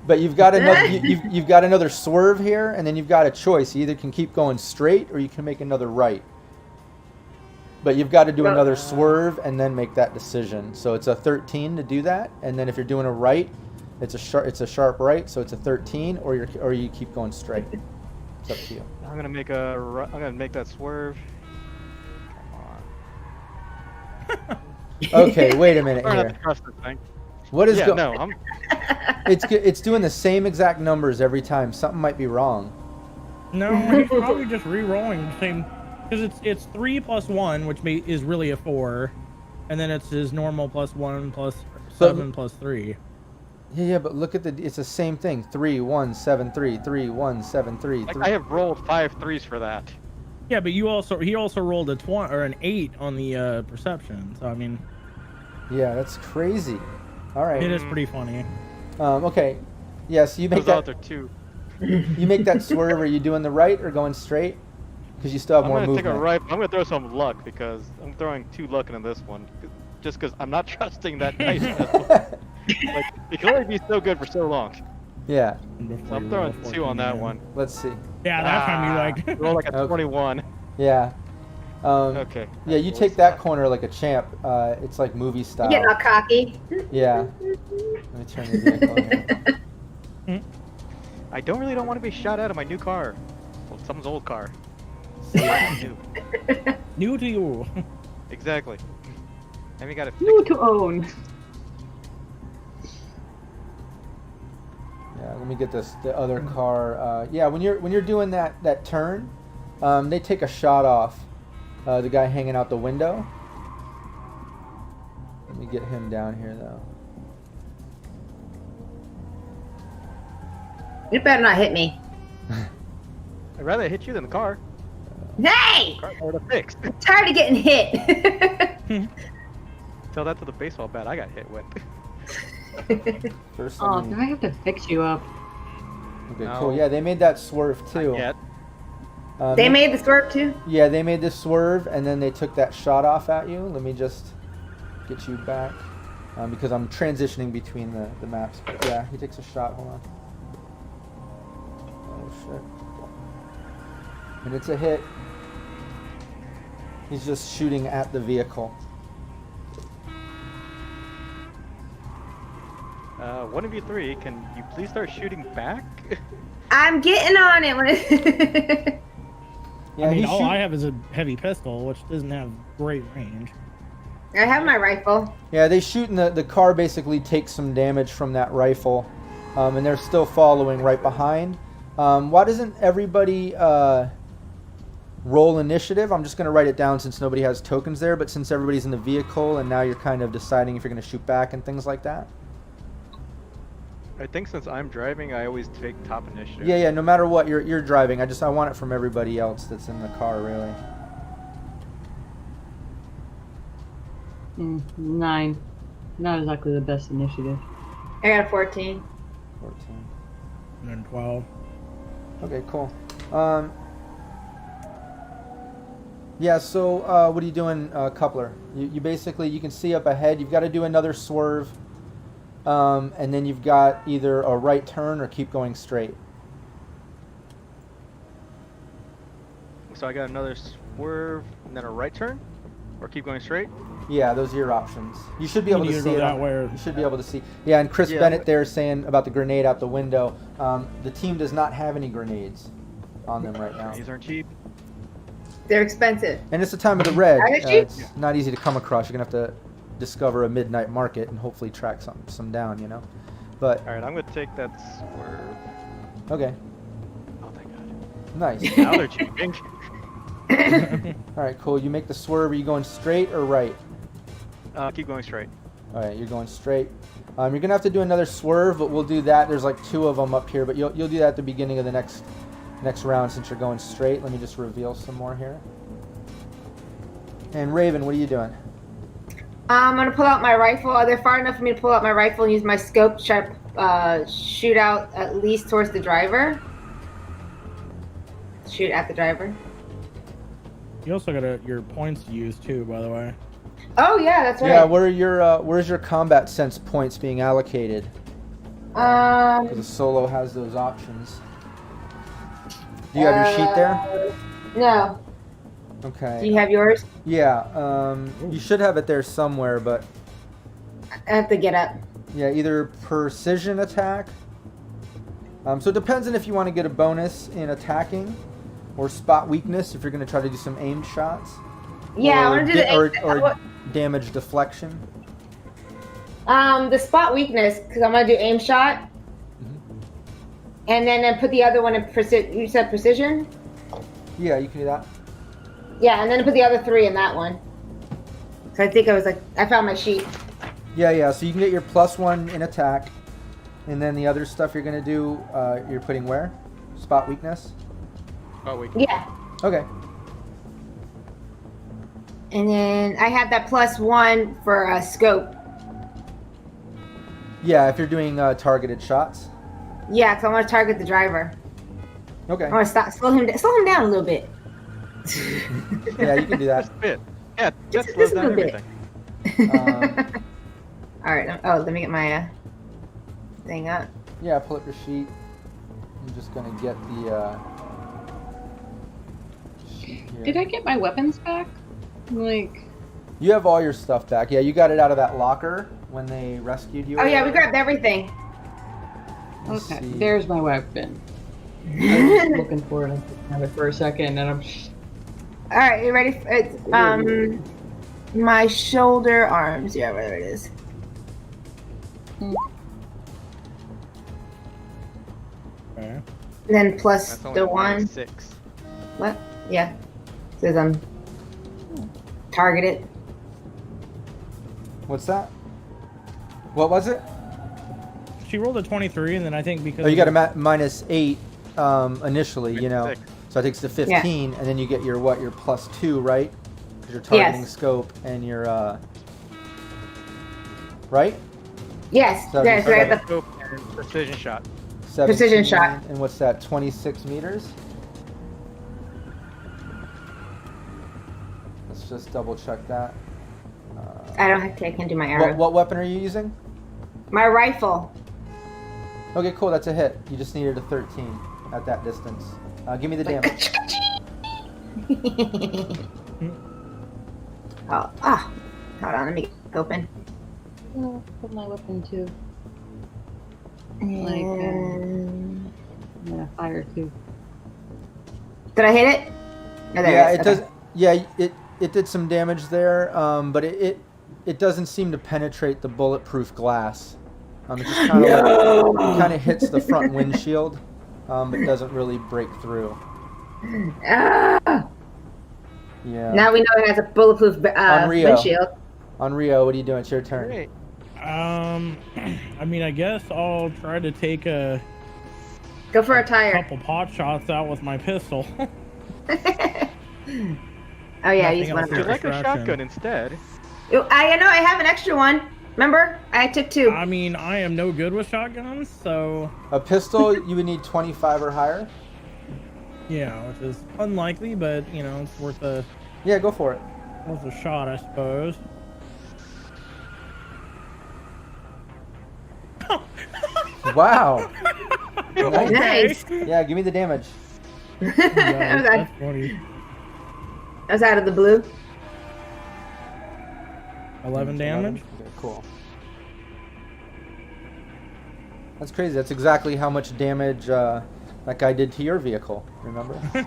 Speaker 1: But you've got another. You've got another swerve here, and then you've got a choice. You either can keep going straight, or you can make another right. But you've got to do another swerve and then make that decision. So it's a 13 to do that, and then if you're doing a right, it's a sharp right, so it's a 13, or you keep going straight. It's up to you.
Speaker 4: I'm gonna make that swerve. Come on.
Speaker 1: Okay, wait a minute
Speaker 4: I'm
Speaker 1: here.
Speaker 4: not trust this thing.
Speaker 1: What is
Speaker 4: Yeah,
Speaker 1: going?
Speaker 4: no, I'm.
Speaker 1: It's doing the same exact numbers every time. Something might be wrong.
Speaker 3: No, he's probably just re-rolling the same, because it's 3 plus 1, which is really a 4, and then it's his normal plus 1 plus 7 plus 3.
Speaker 1: Yeah, but look at it's the same thing. 3 1 7 3 3 1 7 3 3.
Speaker 4: I have rolled 5 3s for that.
Speaker 3: Yeah, but he also rolled a 20 or an 8 on the perception. So I mean,
Speaker 1: Yeah, that's crazy. All right.
Speaker 3: it is pretty funny.
Speaker 1: Okay. Yes, you make
Speaker 4: Those out
Speaker 1: that.
Speaker 4: there too.
Speaker 1: You make that swerve. Are you doing the right or going straight? Because you still have
Speaker 4: I'm
Speaker 1: more
Speaker 4: gonna
Speaker 1: movement.
Speaker 4: take a right. I'm gonna throw some luck because I'm throwing 2 luck into this one. Just because I'm not trusting that dice. Like, it can only be so good for so long.
Speaker 1: Yeah.
Speaker 4: So I'm throwing 2 on that one.
Speaker 1: Let's see.
Speaker 3: Yeah, that time you like.
Speaker 4: Roll like a
Speaker 1: Okay.
Speaker 4: 21.
Speaker 1: Yeah.
Speaker 4: Okay.
Speaker 1: Yeah, you take that corner like a champ. It's like movie style.
Speaker 2: You're getting all cocky.
Speaker 1: Yeah. Let me turn the vehicle here.
Speaker 4: I don't want to be shot out of my new car. Well, someone's old car. New.
Speaker 3: New to you.
Speaker 4: Exactly. And we got to
Speaker 5: You to own.
Speaker 1: Yeah, let me get the other car. Yeah, when you're doing that turn, they take a shot off the guy hanging out the window. Let me get him down here though.
Speaker 2: You better not hit me.
Speaker 4: I'd rather hit you than the car.
Speaker 2: Hey!
Speaker 4: Car would have fixed.
Speaker 2: I'm tired of getting hit.
Speaker 4: Tell that to the baseball bat I got hit with.
Speaker 1: First,
Speaker 5: Oh,
Speaker 1: let me-
Speaker 5: do I have to fix you up?
Speaker 1: okay,
Speaker 4: No.
Speaker 1: cool. Yeah, they made that swerve too.
Speaker 4: Yet.
Speaker 2: They made the swerve too?
Speaker 1: Yeah, they made this swerve and then they took that shot off at you. Let me just get you back because I'm transitioning between the maps. But yeah, he takes a shot. Hold on. Oh shit. And it's a hit. He's just shooting at the vehicle.
Speaker 4: One of you 3, can you please start shooting back?
Speaker 2: I'm getting on it. When it
Speaker 1: Yeah,
Speaker 3: I mean,
Speaker 1: he's
Speaker 3: all
Speaker 1: shoot-
Speaker 3: I have is a heavy pistol, which doesn't have great range.
Speaker 2: I have my rifle.
Speaker 1: Yeah, they shoot and the car basically takes some damage from that rifle. And they're still following right behind. Why doesn't everybody roll initiative? I'm just going to write it down since nobody has tokens there, but since everybody's in the vehicle and now you're kind of deciding if you're going to shoot back and things like that.
Speaker 4: I think since I'm driving, I always take top initiative.
Speaker 1: Yeah, no matter what, you're driving. I want it from everybody else that's in the car, really.
Speaker 5: 9. Not exactly the best initiative.
Speaker 2: I got a 14.
Speaker 1: 14.
Speaker 3: And then 12.
Speaker 1: Okay, cool. Yeah, so what are you doing, Coupler? You basically, you can see up ahead, you've got to do another swerve, and then you've got either a right turn or keep going straight.
Speaker 4: So I got another swerve and then a right turn? Or keep going straight?
Speaker 1: Yeah, those are your options. You should be able
Speaker 3: You
Speaker 1: to
Speaker 3: need
Speaker 1: see
Speaker 3: to go
Speaker 1: it.
Speaker 3: that way or-
Speaker 1: You should be able to see. Yeah, and Chris
Speaker 4: Yeah.
Speaker 1: Bennett there saying about the grenade out the window. The team does not have any grenades on them right now.
Speaker 4: These aren't cheap.
Speaker 2: They're expensive.
Speaker 1: And it's the time of the red.
Speaker 2: Are they cheap?
Speaker 1: It's not easy to come across. You're gonna have to discover a midnight market and hopefully track some down, you know. But
Speaker 4: Alright, I'm gonna take that swerve.
Speaker 1: okay,
Speaker 4: Oh, thank God.
Speaker 1: nice.
Speaker 4: Now they're cheaping.
Speaker 1: All right, cool. You make the swerve. Are you going straight or right?
Speaker 4: Keep going straight.
Speaker 1: All right, you're going straight. You're gonna have to do another swerve, but we'll do that. There's like 2 of them up here, but you'll do that at the beginning of the next round since you're going straight. Let me just reveal some more here. And Raven, what are you doing?
Speaker 2: I'm gonna pull out my rifle. They're far enough for me to pull out my rifle and use my scope to try to shoot out at least towards the driver. Shoot at the driver.
Speaker 3: You also got your points to use too, by the way.
Speaker 2: Oh yeah, that's right.
Speaker 1: Yeah, where's your combat sense points being allocated? Because the solo has those options. Do you have your sheet there?
Speaker 2: No.
Speaker 1: Okay.
Speaker 2: Do you have yours?
Speaker 1: Yeah, you should have it there somewhere, but
Speaker 2: I have to get up.
Speaker 1: yeah, either precision attack. So it depends on if you want to get a bonus in attacking, or spot weakness if you're going to try to do some aimed shots.
Speaker 2: Yeah, I
Speaker 1: or
Speaker 2: want to do the
Speaker 1: or damage deflection.
Speaker 2: The spot weakness, because I'm gonna do aim shot, and then I put the other one in precision. You said precision?
Speaker 1: Yeah, you can do that.
Speaker 2: Yeah, and then I put the other 3 in that one. So I think I found my sheet.
Speaker 1: Yeah. So you can get your +1 in attack, and then the other stuff you're gonna do, you're putting where? Spot weakness.
Speaker 4: Oh wait.
Speaker 2: Yeah,
Speaker 1: Okay.
Speaker 2: and then I have that +1 for scope.
Speaker 1: Yeah, if you're doing targeted shots.
Speaker 2: Yeah, because I want to target the driver.
Speaker 1: Okay.
Speaker 2: I want to slow him down a little bit.
Speaker 1: Yeah, you can do that.
Speaker 4: Just a bit. Yeah,
Speaker 2: Just
Speaker 4: that slows
Speaker 2: a
Speaker 4: down
Speaker 2: little bit.
Speaker 4: everything.
Speaker 2: All right. Oh, let me get my thing up.
Speaker 1: Yeah, pull up your sheet. I'm just gonna get the sheet here.
Speaker 5: Did I get my weapons back? Like,
Speaker 1: You have all your stuff back. Yeah, you got it out of that locker when they rescued you.
Speaker 2: Oh
Speaker 1: or
Speaker 2: yeah, we
Speaker 1: whatever.
Speaker 2: grabbed everything.
Speaker 1: Let's
Speaker 5: okay,
Speaker 1: see.
Speaker 5: there's my weapon. I was looking for it. I had it for a second, and I'm.
Speaker 2: All right, you ready? It's my shoulder arms. Yeah, where it is.
Speaker 3: Okay.
Speaker 2: Then plus
Speaker 4: That's only
Speaker 2: the one.
Speaker 4: 6.
Speaker 2: What? Yeah. Says I'm targeted.
Speaker 1: What's that? What was it?
Speaker 3: She rolled a 23, and then I think because
Speaker 1: Oh, you got a -8 initially, you know.
Speaker 4: 6.
Speaker 1: So it takes to 15, and then you get your what? Your +2, right? Because you're targeting
Speaker 2: Yes.
Speaker 1: scope and your right?
Speaker 2: Yes.
Speaker 1: So
Speaker 2: There's
Speaker 1: you
Speaker 2: right
Speaker 1: said-
Speaker 2: at the.
Speaker 4: Scope and precision shot.
Speaker 1: 17,
Speaker 2: Precision shot.
Speaker 1: And what's that? 26 meters. Let's just double check that.
Speaker 2: I can do my arrow.
Speaker 1: What weapon are you using?
Speaker 2: My rifle.
Speaker 1: Okay, cool. That's a hit. You just needed a 13 at that distance. Give me the damage.
Speaker 2: Hold on, let me get it open.
Speaker 5: Oh, put my weapon too.
Speaker 2: And...
Speaker 5: I'm gonna fire too.
Speaker 2: Did I hit it? Oh, there
Speaker 1: Yeah,
Speaker 2: it
Speaker 1: it
Speaker 2: is.
Speaker 1: does.
Speaker 2: Okay.
Speaker 1: Yeah, it did some damage there, but it doesn't seem to penetrate the bulletproof glass. It just kind of hits the front windshield, but doesn't really break through.
Speaker 2: Ah!
Speaker 1: Yeah.
Speaker 2: Now we know it has a bulletproof
Speaker 1: On Rio.
Speaker 2: windshield.
Speaker 1: On Rio, what are you doing? It's your turn.
Speaker 4: Great.
Speaker 3: I mean, I guess I'll try to take a
Speaker 2: Go for a tire.
Speaker 3: couple pot shots out with my pistol.
Speaker 2: Oh yeah, I
Speaker 3: Nothing
Speaker 2: used one
Speaker 3: else
Speaker 2: of
Speaker 4: Would you
Speaker 2: those.
Speaker 4: like a
Speaker 3: Distraction.
Speaker 4: shotgun instead?
Speaker 2: I know I have an extra one. Remember? I took 2.
Speaker 3: I mean, I am no good with shotguns, so
Speaker 1: A pistol, you would need 25 or higher.
Speaker 3: yeah, which is unlikely, but you know, it's worth a
Speaker 1: Yeah, go for it.
Speaker 3: shot, I suppose.
Speaker 1: Wow. Nice.
Speaker 2: Nice.
Speaker 1: Yeah, give me the damage.
Speaker 3: Yeah,
Speaker 2: I
Speaker 3: that's funny.
Speaker 2: was out of the blue.
Speaker 3: 11 damage.
Speaker 1: Okay, cool. That's crazy. That's exactly how much damage that guy did to your vehicle. Remember? You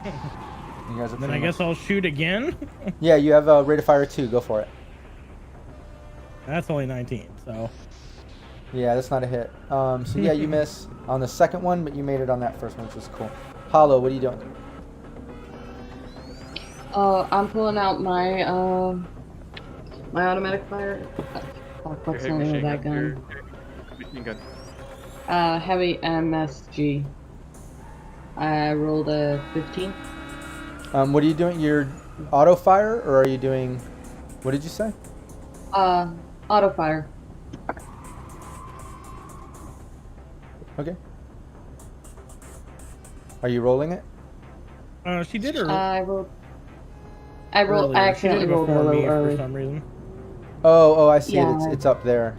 Speaker 1: guys are
Speaker 3: Then
Speaker 1: pretty
Speaker 3: I guess I'll shoot again.
Speaker 1: Yeah, you have a rate of fire 2. Go for it.
Speaker 3: That's only 19, so
Speaker 1: Yeah, that's not a hit. So yeah, you miss on the second one, but you made it on that first one, which was cool. Hollow, what are you doing?
Speaker 5: I'm pulling out my my automatic fire. Fuck, what's the name of that gun?
Speaker 4: Machine gun.
Speaker 5: Heavy MSG. I rolled a 15.
Speaker 1: What are you doing? You're auto fire, or are you doing? What did you say?
Speaker 5: Auto fire.
Speaker 1: Okay. Are you rolling it?
Speaker 3: she did her.
Speaker 5: I rolled. I
Speaker 3: earlier.
Speaker 5: accidentally
Speaker 3: She did it
Speaker 5: rolled a
Speaker 3: before
Speaker 5: little
Speaker 3: me
Speaker 5: early.
Speaker 3: for some reason.
Speaker 1: Oh, I see
Speaker 5: Yeah.
Speaker 1: it. It's up there.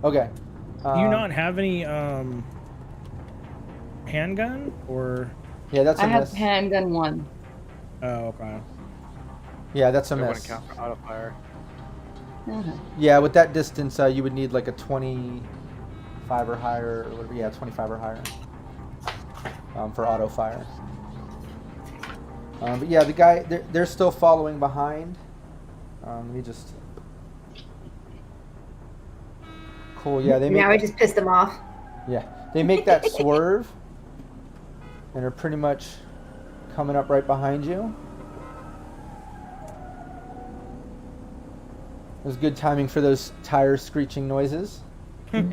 Speaker 1: Okay.
Speaker 3: Do you not have any handgun or?
Speaker 1: Yeah, that's a
Speaker 5: I have
Speaker 1: miss.
Speaker 5: handgun 1.
Speaker 3: Oh, okay.
Speaker 1: Yeah, that's a
Speaker 4: So I want
Speaker 1: miss.
Speaker 4: to count for auto fire.
Speaker 5: Uh-huh.
Speaker 1: Yeah, with that distance, you would need like a 25 or higher, or whatever. Yeah, 25 or higher for auto fire. But yeah, the guy, they're still following behind. Let me just. Cool. Yeah, they make.
Speaker 2: Now we just pissed them off.
Speaker 1: Yeah, they make that swerve, and are pretty much coming up right behind you. It was good timing for those tire screeching noises. But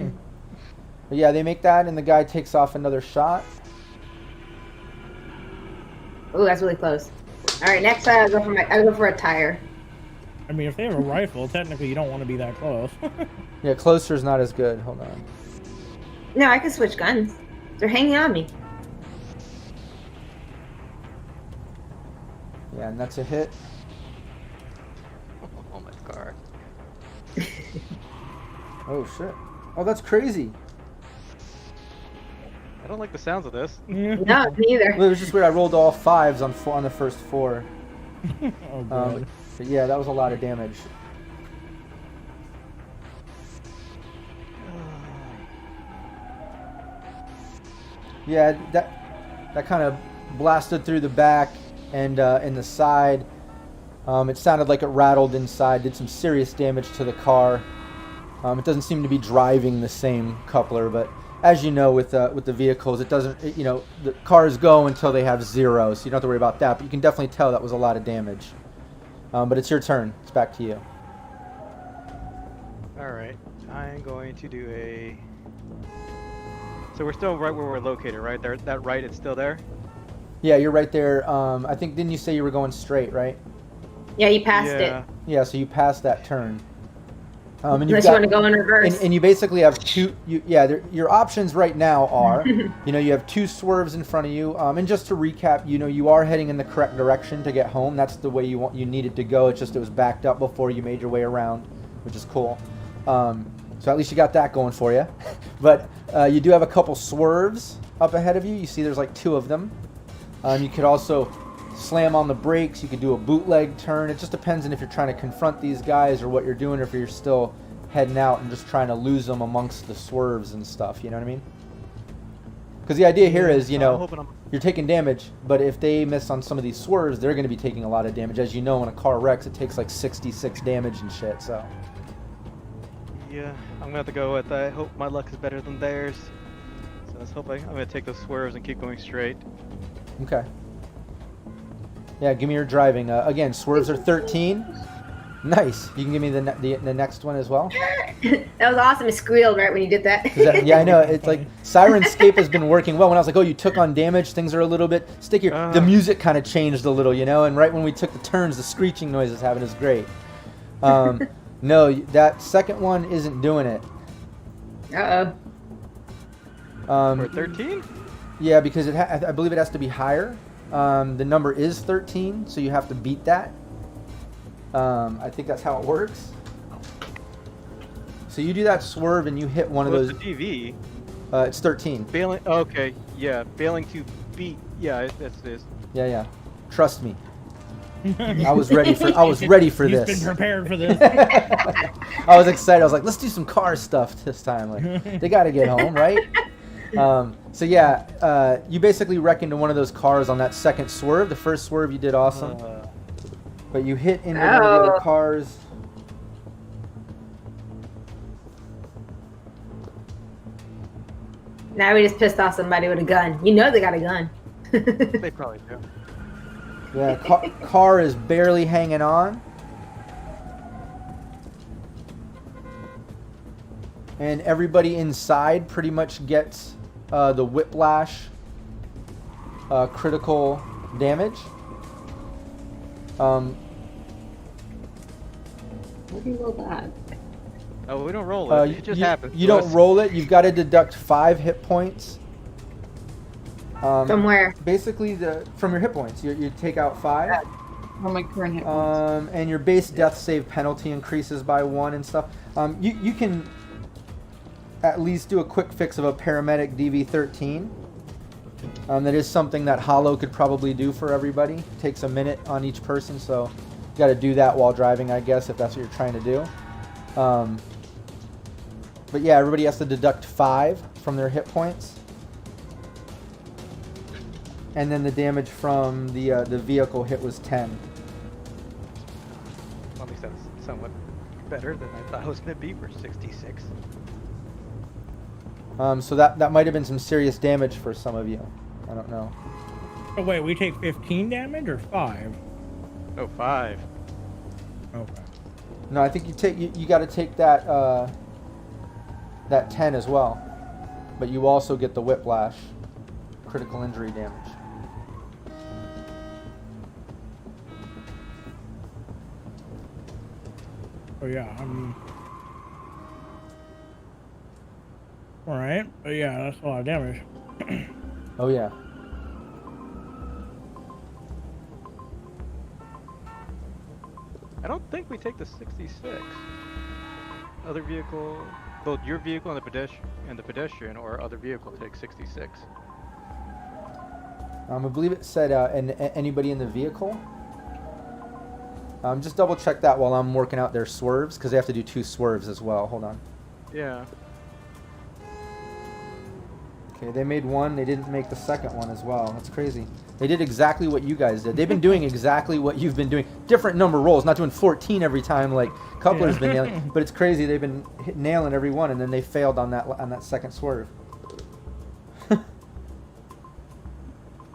Speaker 1: yeah, they make that, and the guy takes off another shot.
Speaker 2: Oh, that's really close. All right, next I go for a tire.
Speaker 3: I mean, if they have a rifle, technically you don't want to be that close.
Speaker 1: Yeah, closer's not as good. Hold on.
Speaker 2: No, I can switch guns. They're hanging on me.
Speaker 1: Yeah, and that's a hit.
Speaker 4: Oh my car.
Speaker 1: Oh shit. Oh, that's crazy.
Speaker 4: I don't like the sounds of this.
Speaker 2: No, me either.
Speaker 1: Well, it was just weird. I rolled all 5s on the first 4.
Speaker 3: Oh, God.
Speaker 1: But yeah, that was a lot of damage. Yeah, that kind of blasted through the back and in the side. It sounded like it rattled inside, did some serious damage to the car. It doesn't seem to be driving the same coupler, but as you know, with the vehicles, it doesn't. The cars go until they have 0, so you don't have to worry about that. But you can definitely tell that was a lot of damage. But it's your turn. It's back to you.
Speaker 4: All right, I'm going to do a. So we're still right where we're located, right? There, that right, it's still there.
Speaker 1: Yeah, you're right there. I think didn't you say you were going straight, right?
Speaker 2: Yeah, you passed
Speaker 4: Yeah.
Speaker 2: it.
Speaker 1: Yeah, so you passed that turn. And
Speaker 2: Unless you want to go in reverse.
Speaker 1: and you basically have two. Your options right now are, you have 2 swerves in front of you. And just to recap, you are heading in the correct direction to get home. That's the way you needed to go. It's just it was backed up before you made your way around, which is cool. So at least you got that going for you. But you do have a couple swerves up ahead of you. You see, there's like 2 of them. You could also slam on the brakes. You could do a bootleg turn. It just depends on if you're trying to confront these guys or what you're doing, or if you're still heading out and just trying to lose them amongst the swerves and stuff. You know what I mean? Because the idea here is, you're taking damage, but if they miss on some of these swerves, they're going to be taking a lot of damage. As you know, when a car wrecks, it takes like 66 damage and shit. So.
Speaker 4: Yeah, I'm gonna have to go with. I hope my luck is better than theirs. So let's hope I'm gonna take those swerves and keep going straight.
Speaker 1: Okay. Yeah, give me your driving. Again, swerves are 13. Nice. You can give me the next one as well.
Speaker 2: That was awesome. It squealed right when you did that.
Speaker 1: Yeah, I know. It's like Sirenscape has been working well. When I was like, oh, you took on damage, things are a little bit stickier. The music kind of changed a little, and right when we took the turns, the screeching noises happened. Is great. No, that second one isn't doing it.
Speaker 2: Uh-oh.
Speaker 4: For 13?
Speaker 1: Yeah, because I believe it has to be higher. The number is 13, so you have to beat that. I think that's how it works. So you do that swerve and you hit one of those.
Speaker 4: What's the DV?
Speaker 1: It's 13.
Speaker 4: Failing. Okay, yeah, failing to beat. Yeah, that's this.
Speaker 1: Yeah. Trust me. I was ready for
Speaker 3: He's
Speaker 1: this.
Speaker 3: been prepared for this.
Speaker 1: I was excited. I was like, let's do some car stuff this time. Like, they got to get home, right? So yeah, you basically wreck into one of those cars on that second swerve. The first swerve you did awesome, but you hit into one of the other cars.
Speaker 2: Now we just pissed off somebody with a gun. You know they got a gun.
Speaker 4: They probably do.
Speaker 1: Yeah, car is barely hanging on. And everybody inside pretty much gets the whiplash critical damage.
Speaker 5: How do you roll that?
Speaker 4: Oh, we don't roll it. It just happens.
Speaker 1: You don't roll it. You've got to deduct 5 hit points.
Speaker 2: From where?
Speaker 1: Basically, from your hit points. You take out 5.
Speaker 5: Or my current hit points.
Speaker 1: And your base death save penalty increases by 1 and stuff. You can at least do a quick fix of a paramedic DV13. That is something that Hollow could probably do for everybody. It takes a minute on each person, so you got to do that while driving, I guess, if that's what you're trying to do. But yeah, everybody has to deduct 5 from their hit points. And then the damage from the vehicle hit was 10.
Speaker 4: Well, at least that's somewhat better than I thought it was going to be for 66.
Speaker 1: So that might have been some serious damage for some of you. I don't know.
Speaker 3: Oh wait, we take 15 damage or 5?
Speaker 4: Oh, 5.
Speaker 3: Okay.
Speaker 1: No, I think you got to take that that 10 as well, but you also get the whiplash, critical injury damage.
Speaker 3: Oh yeah, all right. But yeah, that's a lot of damage.
Speaker 1: Oh yeah.
Speaker 4: I don't think we take the 66. Other vehicle, both your vehicle and the pedestrian or other vehicle take 66.
Speaker 1: I believe it said anybody in the vehicle. Just double check that while I'm working out their swerves, because they have to do 2 swerves as well. Hold on.
Speaker 4: Yeah.
Speaker 1: Okay, they made 1. They didn't make the second one as well. That's crazy. They did exactly what you guys did. They've been doing exactly what you've been doing. Different number rolls, not doing 14 every time like Coupler's been nailing. But it's crazy. They've been nailing every one, and then they failed on that second swerve.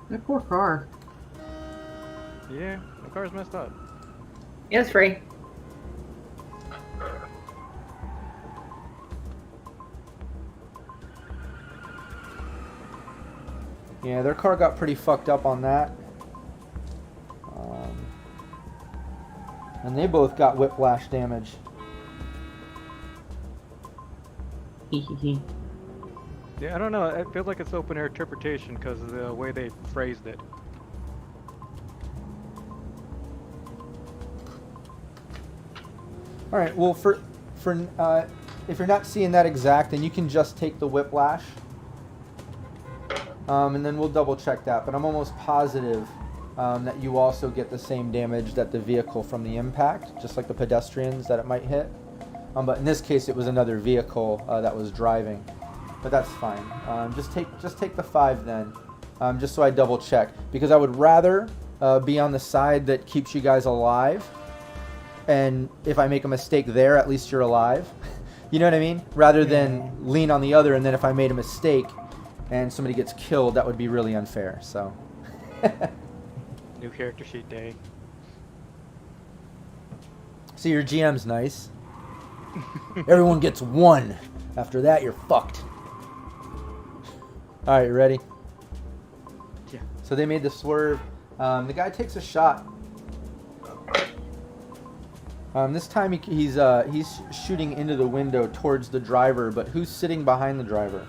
Speaker 5: That poor car.
Speaker 4: Yeah, the car's messed up.
Speaker 2: Yeah, it's free.
Speaker 1: Yeah, their car got pretty fucked up on that. And they both got whiplash damage.
Speaker 4: Yeah, I don't know. It feels like it's open air interpretation because of the way they phrased it.
Speaker 1: All right. Well, for if you're not seeing that exact, then you can just take the whiplash. And then we'll double check that. But I'm almost positive that you also get the same damage that the vehicle from the impact, just like the pedestrians that it might hit. But in this case, it was another vehicle that was driving. But that's fine. Just take the 5 then, just so I double check, because I would rather be on the side that keeps you guys alive. And if I make a mistake there, at least you're alive. You know what I mean? Rather than lean on the other, and then if I made a mistake and somebody gets killed, that would be really unfair. So.
Speaker 4: New character sheet day.
Speaker 1: See, your GM's nice. Everyone gets 1. After that, you're fucked. All right, you ready?
Speaker 4: Yeah.
Speaker 1: So they made the swerve. The guy takes a shot. This time he's shooting into the window towards the driver, but who's sitting behind the driver?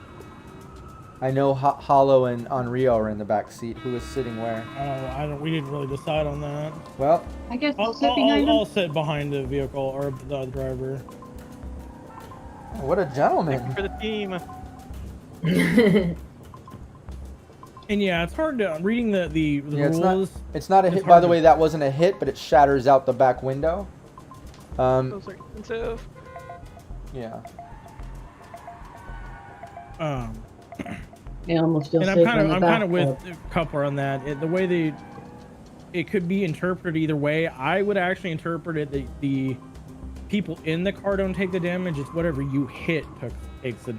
Speaker 1: I know Hollow and Onryo are in the back seat. Who is sitting where?
Speaker 3: Oh, we didn't really decide on that.
Speaker 1: Well,
Speaker 5: I guess I'll sit behind him.
Speaker 3: I'll sit behind the vehicle or the driver.
Speaker 1: what a gentleman.
Speaker 4: Thank you for the team.
Speaker 3: And yeah, it's hard to reading the
Speaker 1: Yeah,
Speaker 3: rules.
Speaker 1: It's not a hit. By the way, that wasn't a hit, but it shatters out the back window.
Speaker 4: Those are expensive.
Speaker 1: Yeah.
Speaker 5: Yeah, almost feel
Speaker 3: And
Speaker 5: safer
Speaker 3: I'm kind of with Coupler on that. The way it could be interpreted either way. I would actually interpret it that the people in the car don't take the damage. It's whatever you hit takes the.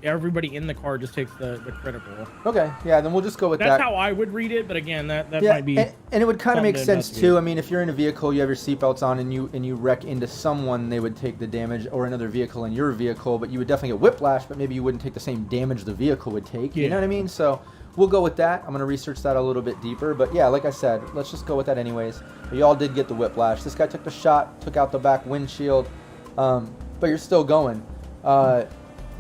Speaker 3: Everybody in the car just takes the critical.
Speaker 1: Okay. Yeah. Then we'll just go with that.
Speaker 3: That's how I would read it. But again, that might be.
Speaker 1: And it would kind of make
Speaker 3: something to
Speaker 1: sense too. I mean, if you're in a vehicle, you have your seatbelts on, and you wreck into someone, they would take the damage, or another vehicle in your vehicle, but you would definitely get whiplash, but maybe you wouldn't take the same damage the vehicle would take. You know what I mean? So we'll go with that. I'm gonna research that a little bit deeper, but yeah, like I said, let's just go with that anyways. But you all did get the whiplash. This guy took the shot, took out the back windshield, but you're still going.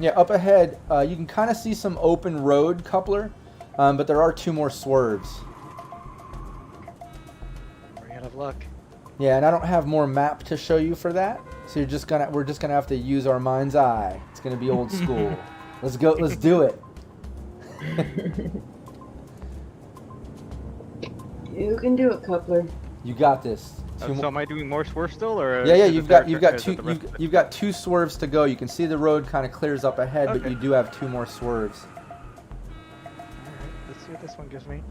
Speaker 1: Yeah, up ahead, you can kind of see some open road, Coupler, but there are 2 more swerves.
Speaker 4: We're out luck.
Speaker 1: Yeah, and I don't have more map to show you for that. So we're just gonna have to use our mind's eye. It's gonna be old school. Let's go. Let's do it.
Speaker 5: You can do it, Coupler.
Speaker 1: You got this.
Speaker 4: So am I doing more swerve still, or?
Speaker 1: Yeah,
Speaker 4: is
Speaker 1: you've
Speaker 4: there-
Speaker 1: got
Speaker 4: is it
Speaker 1: two
Speaker 4: the rest of it?
Speaker 1: you've got 2 swerves to go. You can see the road kind of clears up ahead, but
Speaker 4: Okay.
Speaker 1: you do have 2 more swerves.
Speaker 4: Let's see what this one gives me.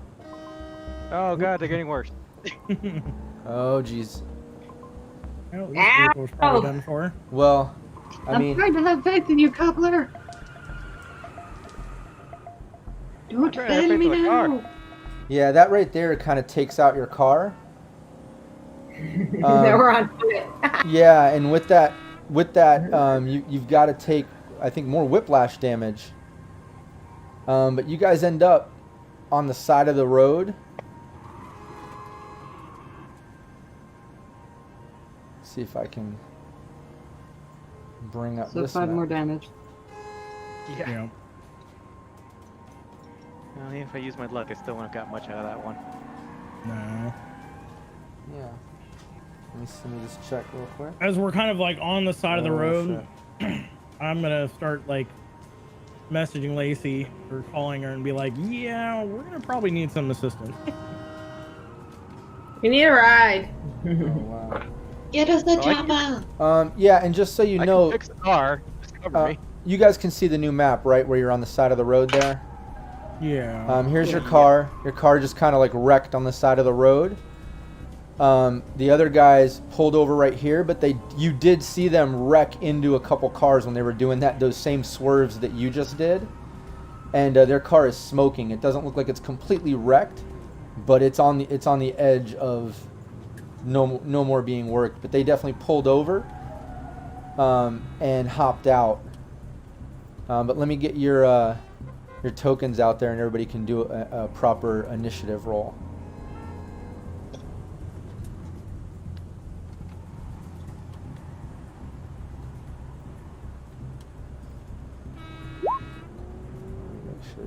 Speaker 4: Oh god, they're getting worse.
Speaker 1: Oh jeez.
Speaker 3: Well, this vehicle's probably done for.
Speaker 1: Well, I
Speaker 5: I'm
Speaker 1: mean,
Speaker 5: trying to have faith in you, Coupler. Don't
Speaker 4: trying to have
Speaker 5: fail
Speaker 4: faith
Speaker 5: me
Speaker 4: in the car.
Speaker 5: now.
Speaker 1: yeah, that right there kind of takes out your car.
Speaker 2: Now we're on foot.
Speaker 1: Yeah, and with that, you've got to take, I think, more whiplash damage. But you guys end up on the side of the road. See if I can bring up
Speaker 5: So
Speaker 1: this
Speaker 5: 5
Speaker 1: map.
Speaker 5: more damage.
Speaker 4: Yeah.
Speaker 3: Yeah.
Speaker 4: Well, if I use my luck, I still won't have got much out of that one.
Speaker 3: No.
Speaker 1: Yeah. Let me just check real quick.
Speaker 3: As we're kind of like on the side of the
Speaker 1: Oh,
Speaker 3: road, I'm gonna start like messaging Lacey or calling her and be like, yeah, we're gonna probably need some assistance.
Speaker 2: You need a ride.
Speaker 1: Oh, wow.
Speaker 5: Get us the
Speaker 4: Oh, I can-
Speaker 5: chopper.
Speaker 1: Yeah, and just so you
Speaker 4: I
Speaker 1: know,
Speaker 4: can fix the car. Just cover me.
Speaker 1: you guys can see the new map, right, where you're on the side of the road there.
Speaker 3: Yeah.
Speaker 1: Here's your car. Your car just kind of like wrecked on the side of the road. The other guys pulled over right here, but you did see them wreck into a couple cars when they were doing those same swerves that you just did. And their car is smoking. It doesn't look like it's completely wrecked, but it's on the edge of no more being worked. But they definitely pulled over and hopped out. But let me get your tokens out there, and everybody can do a proper initiative roll.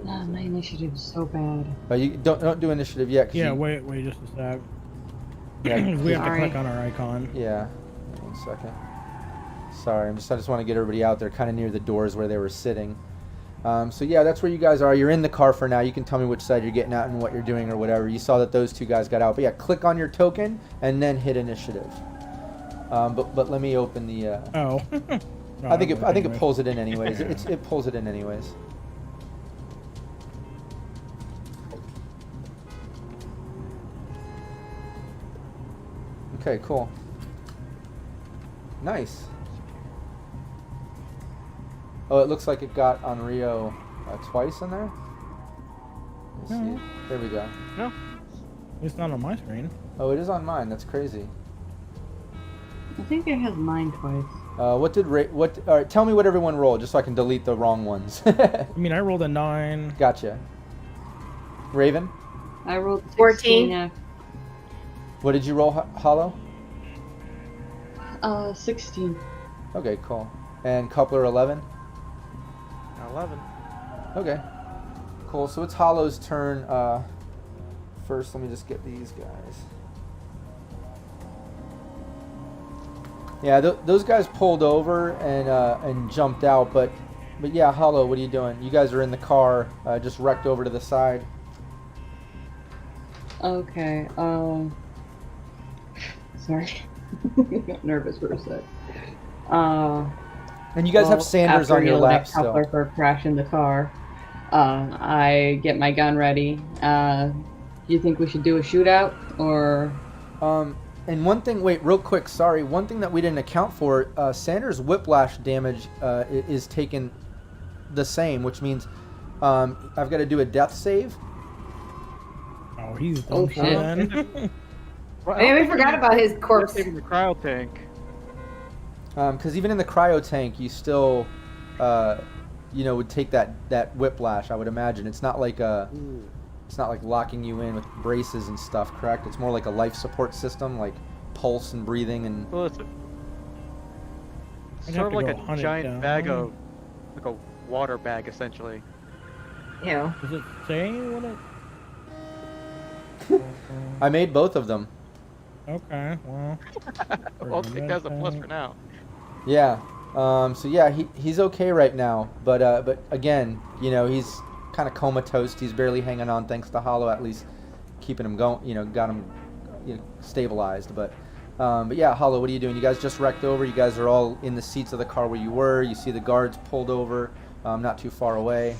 Speaker 5: Oh, my initiative is so bad.
Speaker 1: But you don't do initiative yet. 'Cause
Speaker 3: Yeah,
Speaker 1: you-
Speaker 3: wait just a sec.
Speaker 1: Yeah,
Speaker 3: We have to
Speaker 5: Sorry.
Speaker 3: click on our icon.
Speaker 1: yeah. 1 second. Sorry, I just want to get everybody out there, kind of near the doors where they were sitting. So yeah, that's where you guys are. You're in the car for now. You can tell me which side you're getting out and what you're doing or whatever. You saw that those 2 guys got out. But yeah, click on your token and then hit initiative. But let me open the.
Speaker 3: Oh. No,
Speaker 1: I think
Speaker 3: I'm
Speaker 1: it
Speaker 3: looking
Speaker 1: pulls it in anyways. It pulls it in anyways. Okay, cool. Nice. Oh, it looks like it got on Rio twice in there. Let's
Speaker 3: No.
Speaker 1: see. There we go.
Speaker 4: No.
Speaker 3: It's not on my screen.
Speaker 1: Oh, it is on mine. That's crazy.
Speaker 5: I think it has mine twice.
Speaker 1: What did what? All right, tell me what everyone rolled, just so I can delete the wrong ones.
Speaker 3: I mean, I rolled a 9.
Speaker 1: Gotcha. Raven,
Speaker 5: I rolled
Speaker 2: 14.
Speaker 5: 16. Yeah.
Speaker 1: what did you roll, Hollow?
Speaker 5: 16.
Speaker 1: Okay, cool. And Coupler 11.
Speaker 4: 11.
Speaker 1: Okay. Cool. So it's Hollow's turn. First, let me just get these guys. Yeah, those guys pulled over and jumped out, but yeah, Hollow, what are you doing? You guys are in the car, just wrecked over to the side.
Speaker 5: Okay. Sorry. Got nervous for a sec.
Speaker 1: And you guys have Sanders on your lap still.
Speaker 5: Coupler for crashing the car. I get my gun ready. Do you think we should do a shootout or?
Speaker 1: And one thing, wait, real quick, sorry. One thing that we didn't account for, Sanders' whiplash damage is taken the same, which means I've got to do a death save.
Speaker 3: Oh, he's
Speaker 5: Oh,
Speaker 3: done for
Speaker 5: shit.
Speaker 3: then.
Speaker 4: Well,
Speaker 2: I mean, we forgot about his corpse.
Speaker 4: Saving the cryo tank.
Speaker 1: Because even in the cryo tank, you still, would take that whiplash. I would imagine it's not like it's not like locking you in with braces and stuff, correct? It's more like a life support system, like pulse and breathing and.
Speaker 4: Well, it's
Speaker 3: I'd
Speaker 4: sort
Speaker 3: have
Speaker 4: of
Speaker 3: to
Speaker 4: like
Speaker 3: go
Speaker 4: a
Speaker 3: hunt it
Speaker 4: giant
Speaker 3: down.
Speaker 4: bag of, like a water bag essentially.
Speaker 2: Yeah.
Speaker 3: Does it say what it?
Speaker 1: I made both of them.
Speaker 3: Okay, well.
Speaker 4: I'll take that as a plus for now.
Speaker 1: Yeah. So yeah, he's okay right now, but again, you know, he's kind of comatose. He's barely hanging on, thanks to Hollow at least keeping him going. You know, got him, you know, stabilized. But yeah, Hollow, what are you doing? You guys just wrecked over. You guys are all in the seats of the car where you were. You see the guards pulled over, not too far away.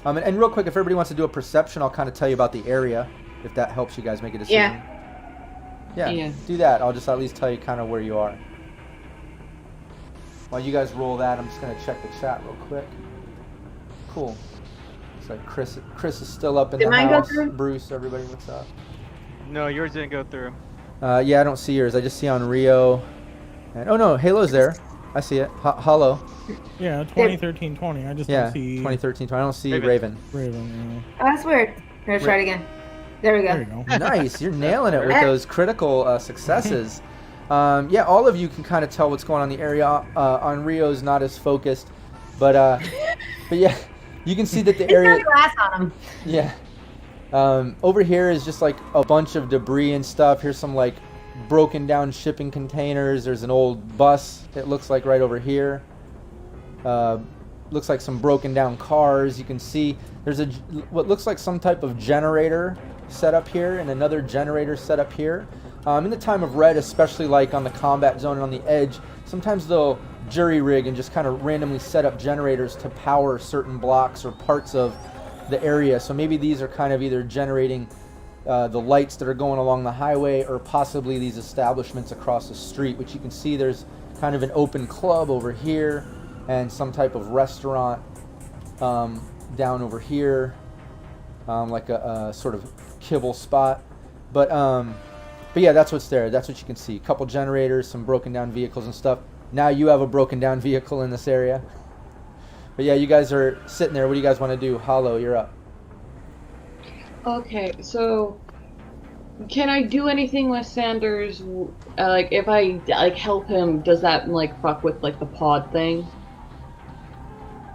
Speaker 1: And real quick, if everybody wants to do a perception, I'll kind of tell you about the area, if that helps you guys make a decision. Yeah. Do that. I'll just at least tell you kind of where you are. While you guys roll that, I'm just going to check the chat real quick. Cool. Looks like Chris is still up in the house. Bruce, everybody, what's up?
Speaker 4: No, yours didn't go through.
Speaker 1: Yeah, I don't see yours. I just see on Rio. And, oh, no, Halo's there. I see it. Hollow.
Speaker 3: Yeah, 2013-20. I just don't see...
Speaker 1: 2013-20. I don't see Raven.
Speaker 3: Raven,
Speaker 2: Oh, that's weird. Here, try it again. There we go.
Speaker 3: There you go.
Speaker 1: Nice. You're nailing it with those critical successes. Yeah, all of you can kind of tell what's going on in the area. On Rio's not as focused, but yeah, you can see that the area.
Speaker 2: He's got glass on him.
Speaker 1: Yeah. Over here is just like a bunch of debris and stuff. Here's some like broken down shipping containers. There's an old bus. It looks like right over here. Looks like some broken down cars. You can see there's what looks like some type of generator set up here and another generator set up here. In the time of Red, especially like on the combat zone and on the edge, sometimes they'll jury rig and just kind of randomly set up generators to power certain blocks or parts of the area. So maybe these are kind of either generating the lights that are going along the highway or possibly these establishments across the street, which you can see there's kind of an open club over here and some type of restaurant down over here, like a sort of kibble spot. But yeah, that's what's there. That's what you can see. A couple generators, some broken down vehicles and stuff. Now you have a broken down vehicle in this area. But yeah, you guys are sitting there. What do you guys want to do? Hollow, you're up.
Speaker 5: Okay, so can I do anything with Sanders? Like, if I like help him, does that like fuck with like the pod thing?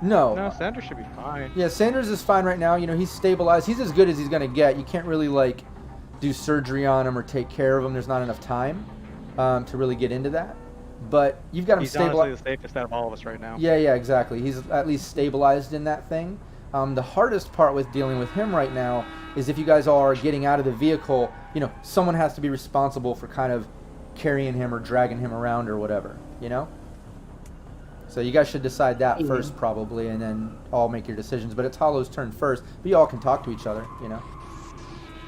Speaker 1: No.
Speaker 4: No, Sanders should be fine.
Speaker 1: Yeah, Sanders is fine right now. You know, he's stabilized. He's as good as he's gonna get. You can't really like do surgery on him or take care of him. There's not enough time to really get into that. But you've got him stabilized.
Speaker 4: He's honestly the safest out of all of us right now.
Speaker 1: Yeah, exactly. He's at least stabilized in that thing. The hardest part with dealing with him right now is if you guys all are getting out of the vehicle, you know, someone has to be responsible for kind of carrying him or dragging him around or whatever, you know? So you guys should decide that first probably, and then all make your decisions. But it's Hollow's turn first, but you all can talk to each other, you know?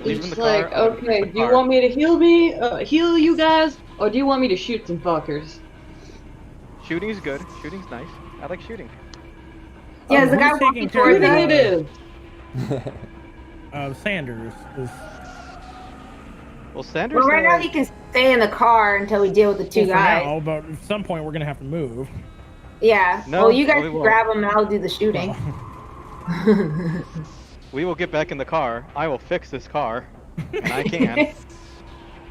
Speaker 5: It's like, okay, do you want me to heal you guys, or do you want me to shoot some fuckers?
Speaker 4: Shooting is good. Shooting's nice. I like shooting.
Speaker 2: Yeah, the guy walking towards
Speaker 5: it is.
Speaker 3: Sanders is.
Speaker 4: Well, Sanders.
Speaker 2: Well, right now he can stay in the car until we deal with the two guys.
Speaker 3: Now, but at some point we're gonna have to move.
Speaker 2: Yeah.
Speaker 4: No,
Speaker 2: well, you guys
Speaker 4: we
Speaker 2: can
Speaker 4: won't.
Speaker 2: grab him and I'll do the shooting.
Speaker 4: We will get back in the car. I will fix this car, and I can.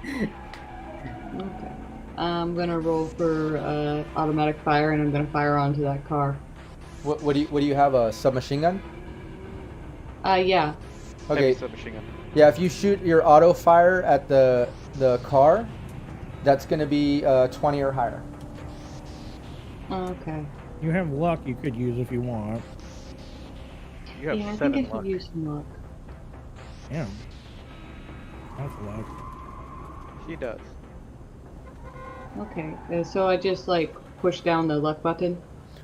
Speaker 5: Okay. I'm gonna roll for automatic fire, and I'm gonna fire onto that car.
Speaker 1: What do you have, a submachine gun?
Speaker 5: Yeah.
Speaker 1: Okay.
Speaker 4: Heavy submachine gun.
Speaker 1: Yeah, if you shoot your auto fire at the car, that's going to be 20 or higher.
Speaker 5: Okay.
Speaker 3: You have luck you could use if you want.
Speaker 4: You have
Speaker 5: Yeah, I
Speaker 4: 7
Speaker 5: think I
Speaker 4: luck.
Speaker 5: could use some luck.
Speaker 3: Yeah. That's luck.
Speaker 4: She does.
Speaker 5: Okay. So I just like push down the luck button.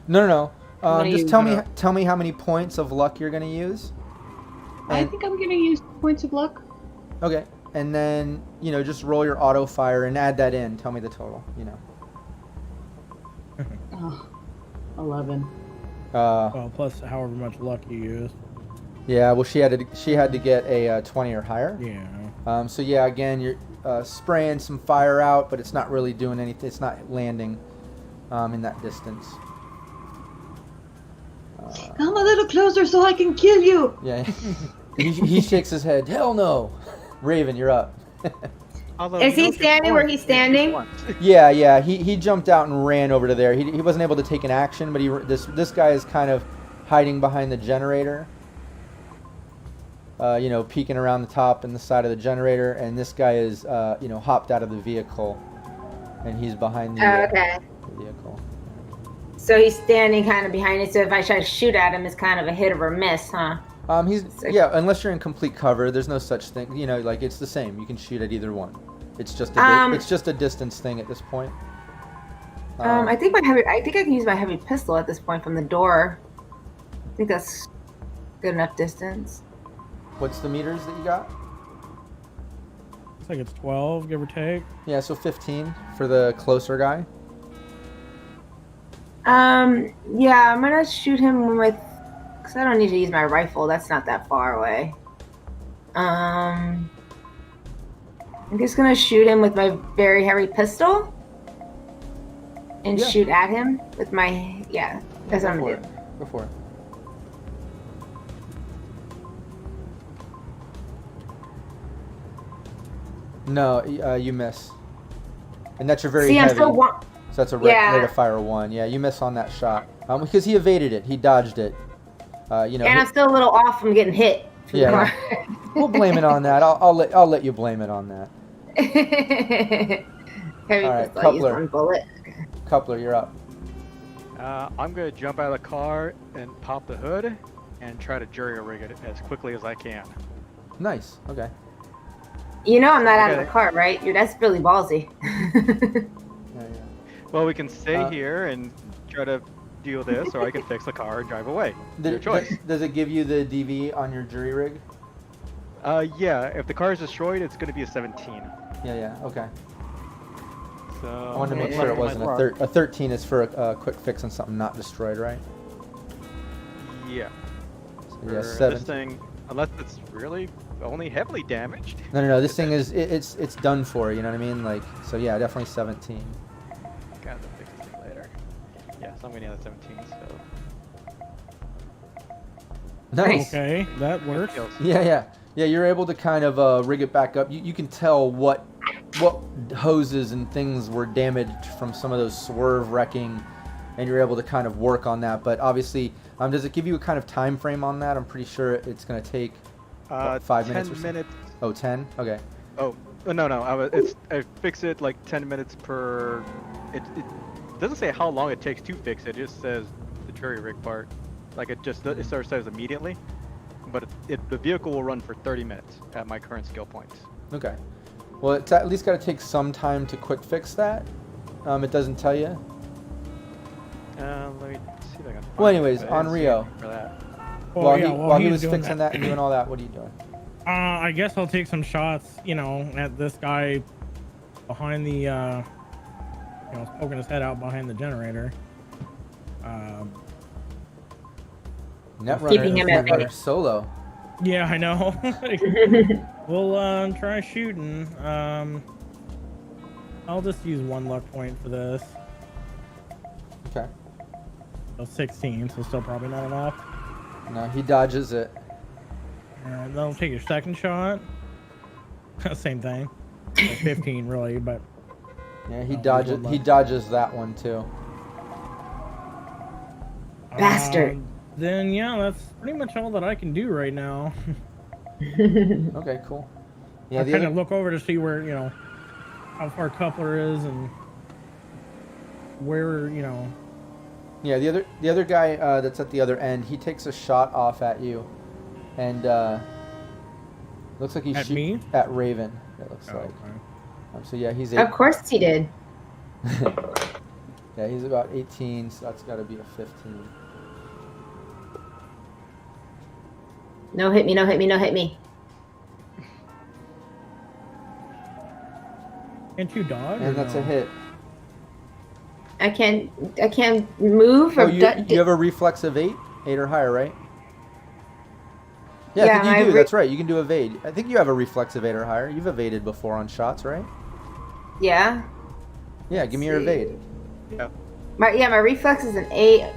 Speaker 1: No. Just
Speaker 5: use
Speaker 1: tell me how many points of luck you're going to use.
Speaker 5: I think I'm gonna use points of luck.
Speaker 1: Okay, and then, you know, just roll your auto fire and add that in. Tell me the total, you know.
Speaker 5: Oh, 11.
Speaker 3: Well, plus however much luck you use.
Speaker 1: Yeah, well, she had to get a 20 or higher.
Speaker 3: Yeah.
Speaker 1: So yeah, again, you're spraying some fire out, but it's not really doing anything. It's not landing in that distance.
Speaker 5: Come a little closer so I can kill you.
Speaker 1: Yeah. He shakes his head. Hell no. Raven, you're up.
Speaker 2: Is he standing where he's standing?
Speaker 1: Yeah. He jumped out and ran over to there. He wasn't able to take an action, but this guy is kind of hiding behind the generator. peeking around the top and the side of the generator, and this guy is, hopped out of the vehicle, and he's behind the vehicle.
Speaker 2: So he's standing kind of behind it. So if I try to shoot at him, it's kind of a hit or miss, huh?
Speaker 1: Unless you're in complete cover, there's no such thing. It's the same. You can shoot at either one. It's just a distance thing at this point.
Speaker 2: I think I can use my heavy pistol at this point from the door. I think that's good enough distance.
Speaker 1: What's the meters that you got?
Speaker 3: Looks like it's 12, give or take.
Speaker 1: Yeah, so 15 for the closer guy.
Speaker 2: Yeah, I'm gonna shoot him with, because I don't need to use my rifle. That's not that far away. I'm just gonna shoot him with my very heavy pistol and shoot at him with my, that's what I'm gonna do.
Speaker 1: Go for it. No, you miss. And that's your very heavy. So that's a rate of fire 1. Yeah, you miss on that shot. Because he evaded it. He dodged it. And
Speaker 2: I'm still a little off from getting hit.
Speaker 1: Yeah. We'll blame it on that. I'll let you blame it on that. All right, Coupler.
Speaker 2: Okay.
Speaker 1: Coupler, you're up.
Speaker 4: I'm going to jump out of the car and pop the hood and try to jury rig it as quickly as I can.
Speaker 1: Nice. Okay.
Speaker 2: I'm not out of the car, right? That's really ballsy.
Speaker 4: Well, we can stay here and try to deal with this, or I can fix the car and drive away. Your choice.
Speaker 1: Does it give you the DV on your jury rig?
Speaker 4: Yeah. If the car is destroyed, it's going to be a 17.
Speaker 1: Yeah. Okay.
Speaker 4: So
Speaker 1: I wanted to make sure it wasn't a 13 is for a quick fix on something not destroyed, right?
Speaker 4: Yeah.
Speaker 1: So 17.
Speaker 4: This thing, unless it's really only heavily damaged.
Speaker 1: No. This thing is it's done for. You know what I mean? Definitely 17.
Speaker 4: Got to fix this thing later. Yeah, so I'm gonna need a 17. So.
Speaker 1: Nice.
Speaker 3: Okay, that works.
Speaker 1: Yeah. You're able to kind of rig it back up. You can tell what hoses and things were damaged from some of those swerve wrecking, and you're able to kind of work on that. But obviously, does it give you a kind of time frame on that? I'm pretty sure it's going to take 5 minutes.
Speaker 4: 10 minutes.
Speaker 1: Oh, 10? Okay.
Speaker 4: Oh no! I fix it like 10 minutes per. It doesn't say how long it takes to fix it. It just says the jury rig part. Like it says immediately, but the vehicle will run for 30 minutes at my current skill points.
Speaker 1: Okay. Well, it's at least got to take some time to quick fix that. It doesn't tell you.
Speaker 4: Let me see if I can.
Speaker 1: Well, anyways, on Rio.
Speaker 4: For that.
Speaker 1: While he was fixing that and doing all that, what are you doing?
Speaker 3: I guess I'll take some shots, at this guy behind the, poking his head out behind the generator.
Speaker 1: Netrunner solo.
Speaker 3: Yeah, I know. We'll try shooting. I'll just use 1 luck point for this.
Speaker 1: Okay.
Speaker 3: So 16, so still probably not enough.
Speaker 1: No, he dodges it.
Speaker 3: And then I'll take your second shot. Same thing. Like 15 really, but
Speaker 1: yeah, he dodges that one too.
Speaker 2: Bastard.
Speaker 3: Then that's pretty much all that I can do right now.
Speaker 1: Okay, cool. Yeah,
Speaker 3: I kind of look over to see where, how far Coupler is and where,
Speaker 1: Yeah, the other guy that's at the other end, he takes a shot off at you, and looks like he shoots
Speaker 3: me?
Speaker 1: At Raven. It looks like.
Speaker 3: Okay.
Speaker 1: So yeah, he's.
Speaker 2: Of course he did.
Speaker 1: Yeah, he's about 18, so that's got to be a 15.
Speaker 2: No hit me, no hit me, no hit me.
Speaker 3: Can't you dodge?
Speaker 1: And that's a hit.
Speaker 2: I can't move.
Speaker 1: Oh, you have a reflex of 8 or higher, right? Yeah, I think you do. That's right. You can do evade. I think you have a reflex of 8 or higher. You've evaded before on shots, right?
Speaker 2: Yeah.
Speaker 1: Yeah, give me your evade.
Speaker 4: Yeah.
Speaker 2: My reflex is an 8.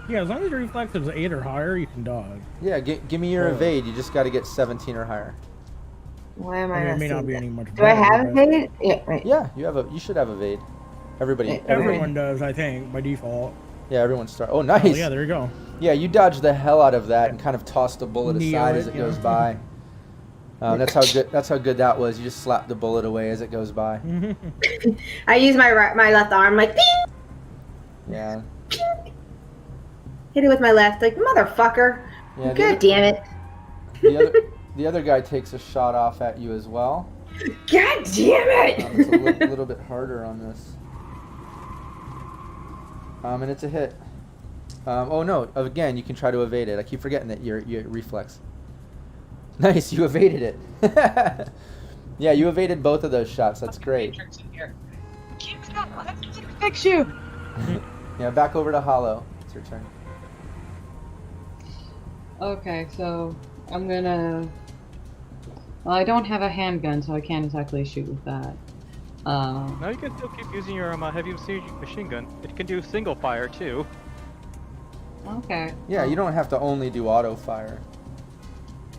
Speaker 3: Yeah, as long as your reflex is 8 or higher, you can dodge.
Speaker 1: Yeah, give me your evade. You just got to get 17 or higher.
Speaker 2: Why am I?
Speaker 3: It may not be any much.
Speaker 2: Do I have evade? Yeah, right.
Speaker 1: Yeah, you should have evade. Everyone
Speaker 3: does, I think, by default.
Speaker 1: Yeah, everyone starts. Oh, nice.
Speaker 3: Oh, yeah, there you go.
Speaker 1: Yeah, you dodge the hell out of that and kind of toss the bullet
Speaker 3: Kneel
Speaker 1: aside
Speaker 3: it,
Speaker 1: as it
Speaker 3: yeah.
Speaker 1: goes by. That's how good that was. You just slap the bullet away as it goes by.
Speaker 2: I use my left arm, like, ding!
Speaker 1: Yeah.
Speaker 2: Hit it with my left, like, motherfucker.
Speaker 1: Yeah.
Speaker 2: God damn it.
Speaker 1: The other guy takes a shot off at you as well.
Speaker 2: God damn it!
Speaker 1: It's a little bit harder on this. And it's a hit. Oh no! Again, you can try to evade it. I keep forgetting that you're reflex. Nice, you evaded it. Yeah, you evaded both of those shots. That's great.
Speaker 5: Fix you.
Speaker 1: Yeah, back over to Hollow. It's your turn.
Speaker 5: Okay, so I'm gonna. Well, I don't have a handgun, so I can't exactly shoot with that.
Speaker 4: No, you can still keep using your heavy machine gun. It can do single fire too.
Speaker 5: Okay.
Speaker 1: Yeah, you don't have to only do auto fire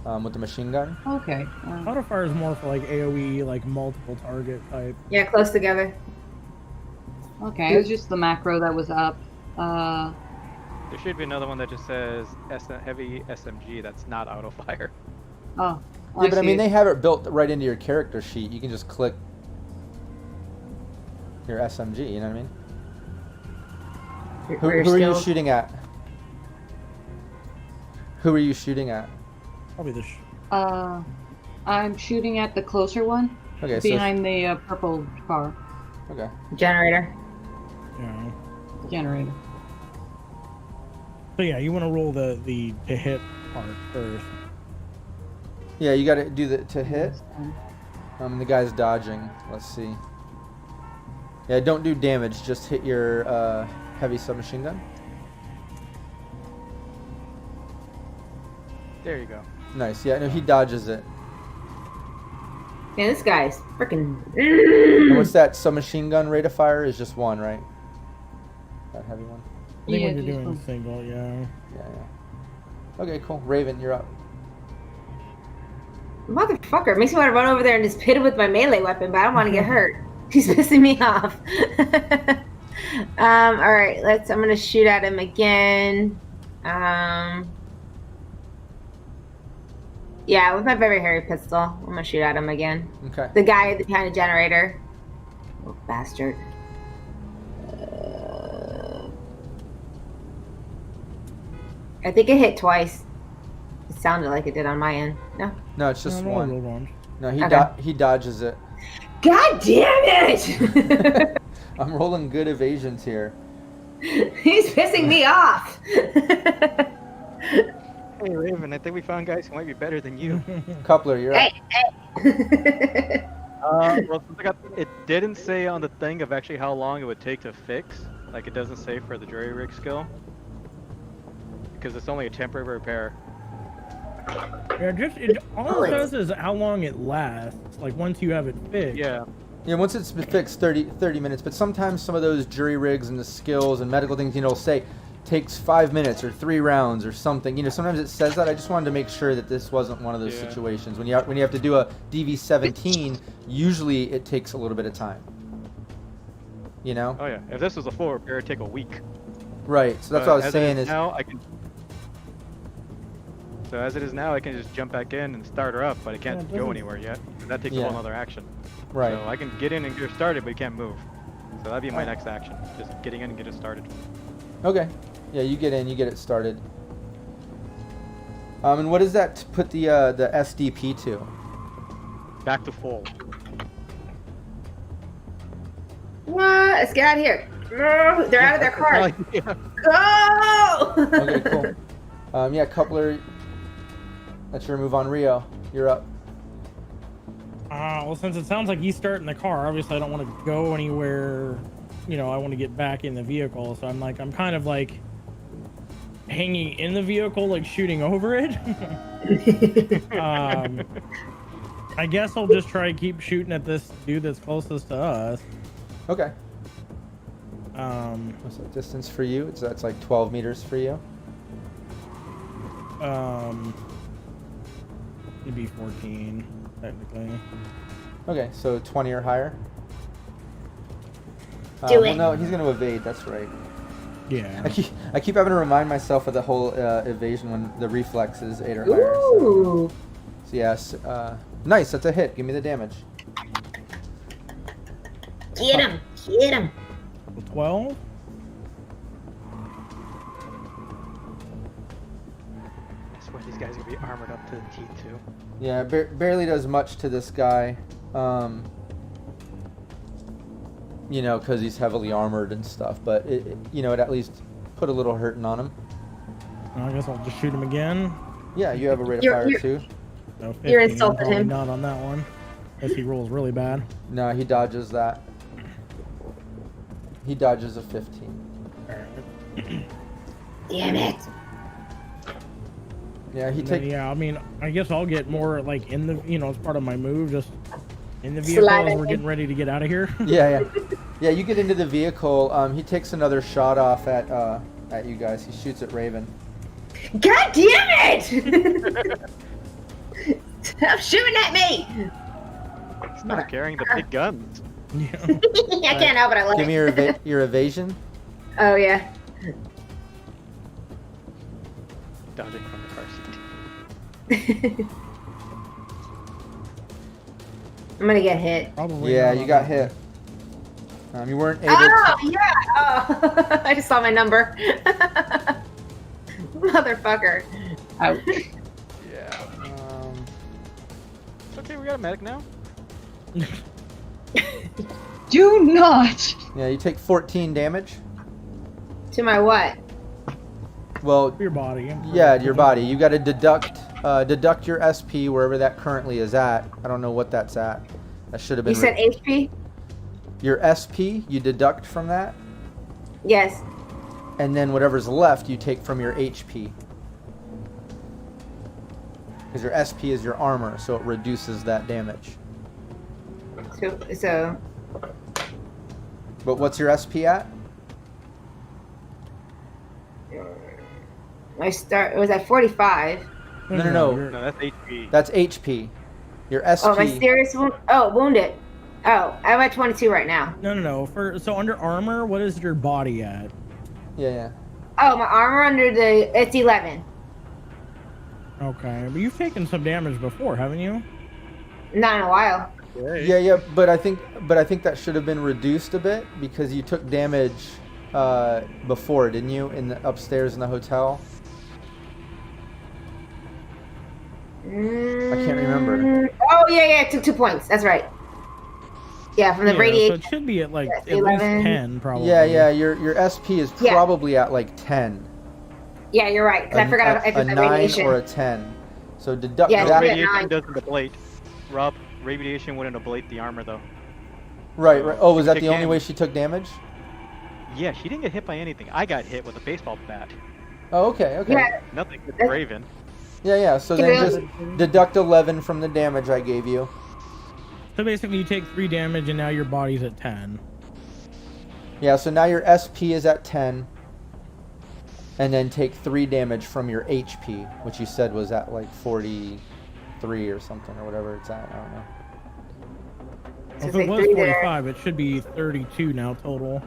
Speaker 1: with the machine gun.
Speaker 5: Okay.
Speaker 3: Auto fire is more for like AoE, like multiple target type.
Speaker 2: Yeah, close together.
Speaker 5: Okay, it was just the macro that was up.
Speaker 4: There should be another one that just says heavy SMG that's not auto fire.
Speaker 5: Oh.
Speaker 1: Yeah, but I mean,
Speaker 5: see.
Speaker 1: they have it built right into your character sheet. You can just click your SMG, you know what I mean? Who are you shooting at? Who are you shooting at?
Speaker 3: Probably the.
Speaker 5: I'm shooting at the closer one.
Speaker 1: Okay,
Speaker 5: behind the purple car.
Speaker 1: Okay.
Speaker 2: Generator.
Speaker 3: Yeah.
Speaker 5: Generator.
Speaker 3: So yeah, you want to roll the to hit part first.
Speaker 1: Yeah, you got to do the to hit. The guy's dodging. Let's see. Yeah, don't do damage. Just hit your heavy submachine gun.
Speaker 4: There you go.
Speaker 1: Nice. Yeah, no, he dodges it.
Speaker 2: Man, this guy's freaking.
Speaker 1: And what's that submachine gun rate of fire? Is just one, right? That heavy one.
Speaker 3: I think
Speaker 5: Yeah,
Speaker 3: when you're
Speaker 5: just
Speaker 3: doing
Speaker 5: one.
Speaker 3: single, yeah.
Speaker 1: Yeah. Okay, cool. Raven, you're up.
Speaker 2: Motherfucker, makes me want to run over there and just hit him with my melee weapon, but I don't want to get hurt. He's pissing me off. All right, I'm gonna shoot at him again. Yeah, with my very hairy pistol, I'm gonna shoot at him again.
Speaker 1: Okay.
Speaker 2: The guy behind the generator. Oh, bastard. I think it hit twice. It sounded like it did on my end. No?
Speaker 1: No, it's just
Speaker 3: No,
Speaker 1: one.
Speaker 3: roll one.
Speaker 1: No,
Speaker 2: Okay.
Speaker 1: he dodges it.
Speaker 2: God damn it!
Speaker 1: I'm rolling good evasions here.
Speaker 2: He's pissing me off.
Speaker 4: Hey Raven, I think we found guys who might be better than you.
Speaker 1: Coupler, you're up.
Speaker 2: Hey.
Speaker 4: Well, it didn't say on the thing of actually how long it would take to fix. Like it doesn't say for the jury rig skill. Because it's only a temporary repair.
Speaker 3: Yeah, all it says is how long it lasts. Like once you have it fixed.
Speaker 4: Yeah.
Speaker 1: Yeah, once it's fixed, 30 minutes. But sometimes some of those jury rigs and the skills and medical things, will say takes 5 minutes or 3 rounds or something. Sometimes it says that. I just wanted to make sure that this wasn't one of those situations. When you have to do a DV17, usually it takes a little bit of time.
Speaker 4: Oh yeah. If this was a full repair, it'd take a week.
Speaker 1: Right. So that's what I was
Speaker 4: as
Speaker 1: saying
Speaker 4: it
Speaker 1: is.
Speaker 4: now I can. So as it is now, I can just jump back in and start her up, but I can't go anywhere yet. That takes a whole other action.
Speaker 1: Right.
Speaker 4: So I can get in and get her started, but you can't move. So that'd be my next action. Just getting in and get it started.
Speaker 1: Okay. Yeah, you get in, you get it started. And what does that put the SDP to?
Speaker 4: Back to full.
Speaker 2: What? Let's get out of here. No, they're out of their car. Go!
Speaker 1: Okay, cool. Yeah, Coupler, that's your move on Rio. You're up.
Speaker 3: Well, since it sounds like he's starting the car, obviously I don't want to go anywhere. I want to get back in the vehicle, so I'm kind of like hanging in the vehicle, like shooting over it. I guess I'll just try to keep shooting at this dude that's closest to us.
Speaker 1: Okay. What's that distance for you? That's like 12 meters for you.
Speaker 3: It'd be 14 technically.
Speaker 1: Okay, so 20 or higher.
Speaker 2: Do
Speaker 1: well,
Speaker 2: it.
Speaker 1: no, he's going to evade. That's right.
Speaker 3: Yeah.
Speaker 1: I keep having to remind myself of the whole evasion when the reflex is 8 or higher. So,
Speaker 2: Ooh.
Speaker 1: yes, nice. That's a hit. Give me the damage.
Speaker 2: Get him. Get him.
Speaker 3: 12.
Speaker 4: I swear these guys are gonna be armored up to the teeth too.
Speaker 1: Yeah, barely does much to this guy. You know, because he's heavily armored and stuff. But it at least put a little hurting on him.
Speaker 3: I guess I'll just shoot him again.
Speaker 1: Yeah, you have a rate of fire too.
Speaker 3: So 15,
Speaker 2: You're insulted
Speaker 3: probably
Speaker 2: him.
Speaker 3: Not on that one. Unless he rolls really bad.
Speaker 1: No, he dodges that. He dodges a 15.
Speaker 2: Damn it.
Speaker 1: Yeah, he
Speaker 3: And then,
Speaker 1: takes.
Speaker 3: yeah, I mean, I guess I'll get more like in the, as part of my move, just in the vehicle
Speaker 2: Slide
Speaker 3: as
Speaker 2: it
Speaker 3: we're
Speaker 2: in.
Speaker 3: getting ready to get out of here.
Speaker 1: Yeah. You get into the vehicle. He takes another shot off at you guys. He shoots at Raven.
Speaker 2: God damn it! Stop shooting at me!
Speaker 4: Stop carrying the big guns.
Speaker 3: Yeah.
Speaker 2: I can't help it. I love
Speaker 1: Give
Speaker 2: it.
Speaker 1: me your evasion.
Speaker 2: Oh yeah.
Speaker 4: Dodging from the car seat.
Speaker 2: I'm gonna get hit.
Speaker 3: Probably.
Speaker 1: Yeah,
Speaker 3: not
Speaker 1: you
Speaker 3: on
Speaker 1: got
Speaker 3: that
Speaker 1: hit. You weren't able
Speaker 2: Oh
Speaker 1: to.
Speaker 2: yeah. Oh, I just saw my number. Motherfucker.
Speaker 5: Ouch.
Speaker 1: Yeah.
Speaker 4: It's okay, we got a medic now.
Speaker 5: Do not.
Speaker 1: Yeah, you take 14 damage.
Speaker 2: To my what?
Speaker 1: Well,
Speaker 3: Your body.
Speaker 1: yeah, your body. You got to deduct your SP wherever that currently is at. I don't know what that's at. That should have been.
Speaker 2: You said HP?
Speaker 1: Your SP, you deduct from that,
Speaker 2: Yes.
Speaker 1: and then whatever's left, you take from your HP. Because your SP is your armor, so it reduces that damage.
Speaker 2: So
Speaker 1: But what's your SP at?
Speaker 2: I start. It was at 45.
Speaker 1: No.
Speaker 3: you're-
Speaker 4: No, that's HP.
Speaker 1: That's HP. Your SP.
Speaker 2: Oh, my serious wound. Oh, wounded. Oh, I'm at 22 right now.
Speaker 3: No. So under armor, what is your body at?
Speaker 1: Yeah.
Speaker 2: Oh, my armor it's 11.
Speaker 3: Okay, but you've taken some damage before, haven't you?
Speaker 2: Not in a while.
Speaker 1: Yeah. But I think that should have been reduced a bit because you took damage before, didn't you? Upstairs in the hotel. I can't remember.
Speaker 2: Oh yeah, it took 2 points. That's right. Yeah, from the
Speaker 3: So
Speaker 2: radiation.
Speaker 3: it should be at like
Speaker 2: Yes,
Speaker 3: at least
Speaker 2: 11.
Speaker 3: 10, probably.
Speaker 1: Yeah. Your SP is
Speaker 2: Yeah.
Speaker 1: probably at like 10.
Speaker 2: Yeah, you're right. Because I forgot I
Speaker 1: a
Speaker 2: did the
Speaker 1: 9
Speaker 2: radiation.
Speaker 1: or a 10. So deduct
Speaker 2: Yeah,
Speaker 4: No,
Speaker 1: that.
Speaker 2: yeah.
Speaker 4: radiation
Speaker 2: nine.
Speaker 4: doesn't ablate. Rob, radiation wouldn't ablate the armor though.
Speaker 1: Right. Oh, was that
Speaker 4: Take
Speaker 1: the only
Speaker 4: damage.
Speaker 1: way she took damage?
Speaker 4: Yeah, she didn't get hit by anything. I got hit with a baseball bat.
Speaker 1: Oh, okay.
Speaker 2: Yeah,
Speaker 4: Nothing with
Speaker 2: That's-
Speaker 4: Raven.
Speaker 1: Yeah. So then just deduct 11 from the damage I gave you.
Speaker 3: So basically, you take 3 damage, and now your body's at 10.
Speaker 1: Yeah, so now your SP is at 10. And then take 3 damage from your HP, which you said was at like 43 or something, or whatever it's at. I don't know.
Speaker 2: So
Speaker 3: If it
Speaker 2: take
Speaker 3: was
Speaker 2: 3 there.
Speaker 3: 45, it should be 32 now total.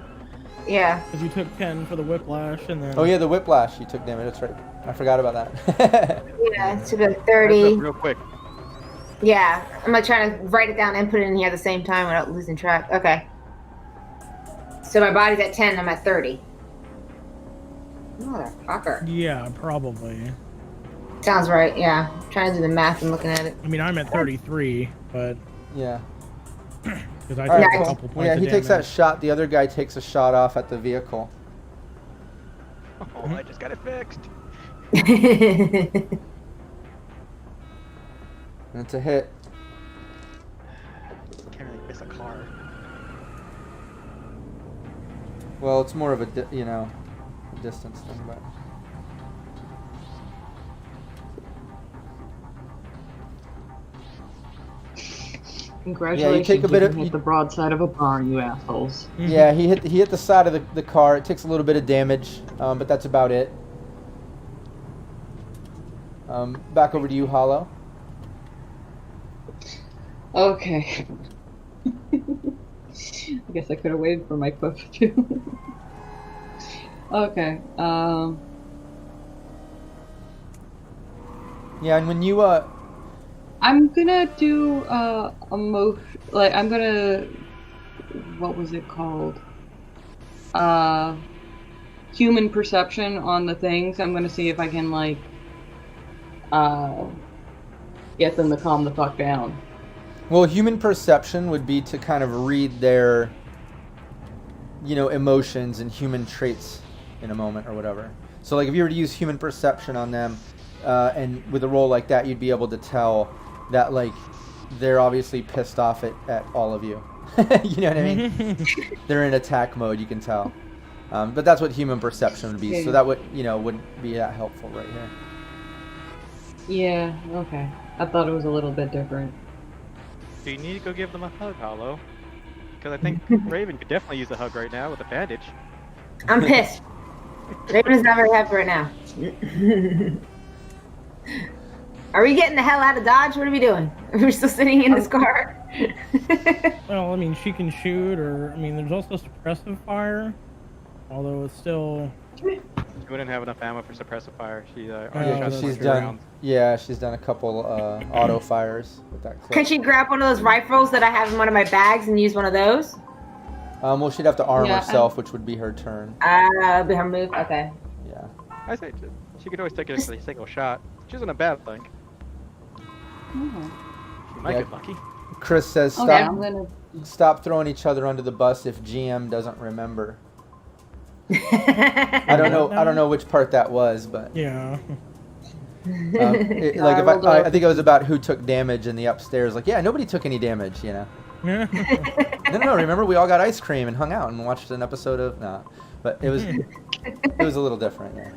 Speaker 2: Yeah.
Speaker 3: Because you took 10 for the whiplash, and then...
Speaker 1: Oh, yeah, the whiplash. You took damage. That's right. I forgot about that.
Speaker 2: Yeah, it should be
Speaker 4: Heads
Speaker 2: 30.
Speaker 4: up real quick.
Speaker 2: Yeah, I'm gonna try to write it down and put it in here at the same time without losing track. Okay. So my body's at 10, I'm at 30. Motherfucker.
Speaker 3: Yeah, probably.
Speaker 2: Sounds right, yeah. I'm trying to do the math and looking at it.
Speaker 3: I mean, I'm at 33, but...
Speaker 1: Yeah.
Speaker 3: Because I
Speaker 1: All
Speaker 3: took
Speaker 1: right,
Speaker 3: a
Speaker 1: cool.
Speaker 3: couple points
Speaker 1: Yeah,
Speaker 3: of
Speaker 1: he takes that
Speaker 3: damage.
Speaker 1: shot. The other guy takes a shot off at the vehicle.
Speaker 4: Oh, I just got it fixed.
Speaker 1: And it's a hit.
Speaker 4: Can't really miss a car.
Speaker 1: Well, it's more of a, a distance thing, but...
Speaker 5: Congratulations,
Speaker 1: take a bit
Speaker 5: you
Speaker 1: of-
Speaker 5: hit the broadside of a barn, you assholes.
Speaker 3: Mhm.
Speaker 1: Yeah, he hit the side of the car. It takes a little bit of damage, but that's about it. Back over to you, Hollow.
Speaker 5: Okay. I guess I could have waited for my quip too. Okay.
Speaker 1: Yeah, and when you
Speaker 5: I'm gonna do a motion. Like I'm gonna. What was it called? Human perception on the things. I'm gonna see if I can like get them to calm the fuck down.
Speaker 1: well, human perception would be to kind of read their, emotions and human traits in a moment or whatever. So like if you were to use human perception on them, and with a roll like that, you'd be able to tell that like they're obviously pissed off at all of you. You know what I mean? They're in attack mode, you can tell. But that's what human perception would be. So that would, wouldn't be that helpful right here.
Speaker 5: Yeah. Okay. I thought it was a little bit different.
Speaker 4: Do you need to go give them a hug, Hollow? Because I think Raven could definitely use a hug right now with a bandage.
Speaker 2: I'm pissed. Raven is not very happy right now. Are we getting the hell out of Dodge? What are we doing? We're still sitting in this car.
Speaker 3: Well, I mean, she can shoot, or I mean, there's also suppressive fire, although it's still.
Speaker 4: She wouldn't have enough ammo for suppressive fire. She
Speaker 3: Yeah,
Speaker 4: already
Speaker 1: she's
Speaker 4: shot
Speaker 1: done.
Speaker 4: rounds.
Speaker 1: Yeah, she's done a couple auto fires with that clip.
Speaker 2: Can she grab one of those rifles that I have in one of my bags and use one of those?
Speaker 1: Well, she'd have to arm
Speaker 5: Yeah,
Speaker 1: herself, which would be her turn.
Speaker 2: Be her move. Okay.
Speaker 1: Yeah.
Speaker 4: I say she could always take a single shot. Which isn't a bad thing. She might
Speaker 1: Yeah.
Speaker 4: get lucky.
Speaker 1: Chris says
Speaker 5: Okay.
Speaker 1: stop, stop throwing each other under the bus if GM doesn't remember. I don't know which part that was, but
Speaker 3: Yeah.
Speaker 1: like if I think it was about who took damage in the upstairs. Like, yeah, nobody took any damage, No, remember we all got ice cream and hung out and watched an episode of but it was a little different. Yeah.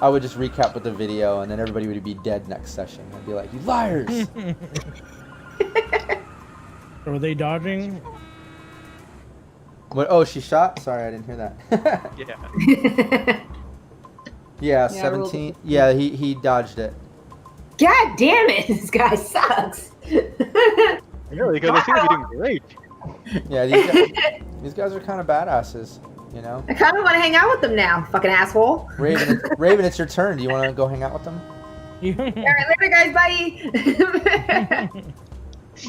Speaker 1: I would just recap with the video, and then everybody would be dead next session. I'd be like, "You liars!"
Speaker 3: So are they dodging?
Speaker 1: What? Oh, she shot. Sorry, I didn't hear that.
Speaker 4: Yeah.
Speaker 1: Yeah,
Speaker 5: I
Speaker 1: 17. Yeah, he dodged it.
Speaker 2: God damn it! This guy sucks.
Speaker 4: Really? Because they seem to be doing great.
Speaker 1: Yeah, these guys are kind of badasses,
Speaker 2: I kind of want to hang out with them now, fucking asshole.
Speaker 1: Raven, it's your turn. Do you want to go hang out with them?
Speaker 2: All right, later, guys. Bye.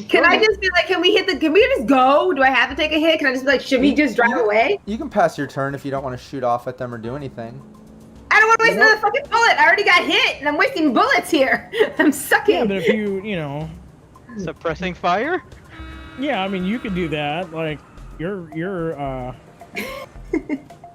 Speaker 2: Can I just be like, can we just go? Do I have to take a hit? Can I just be like, should we just drive away?
Speaker 1: You can pass your turn if you don't want to shoot off at them or do anything.
Speaker 2: I don't want to waste another fucking bullet. I already got hit, and I'm wasting bullets here. I'm sucking.
Speaker 3: Yeah, but if you
Speaker 4: Suppressing fire?
Speaker 3: yeah, I mean, you could do that. Like, your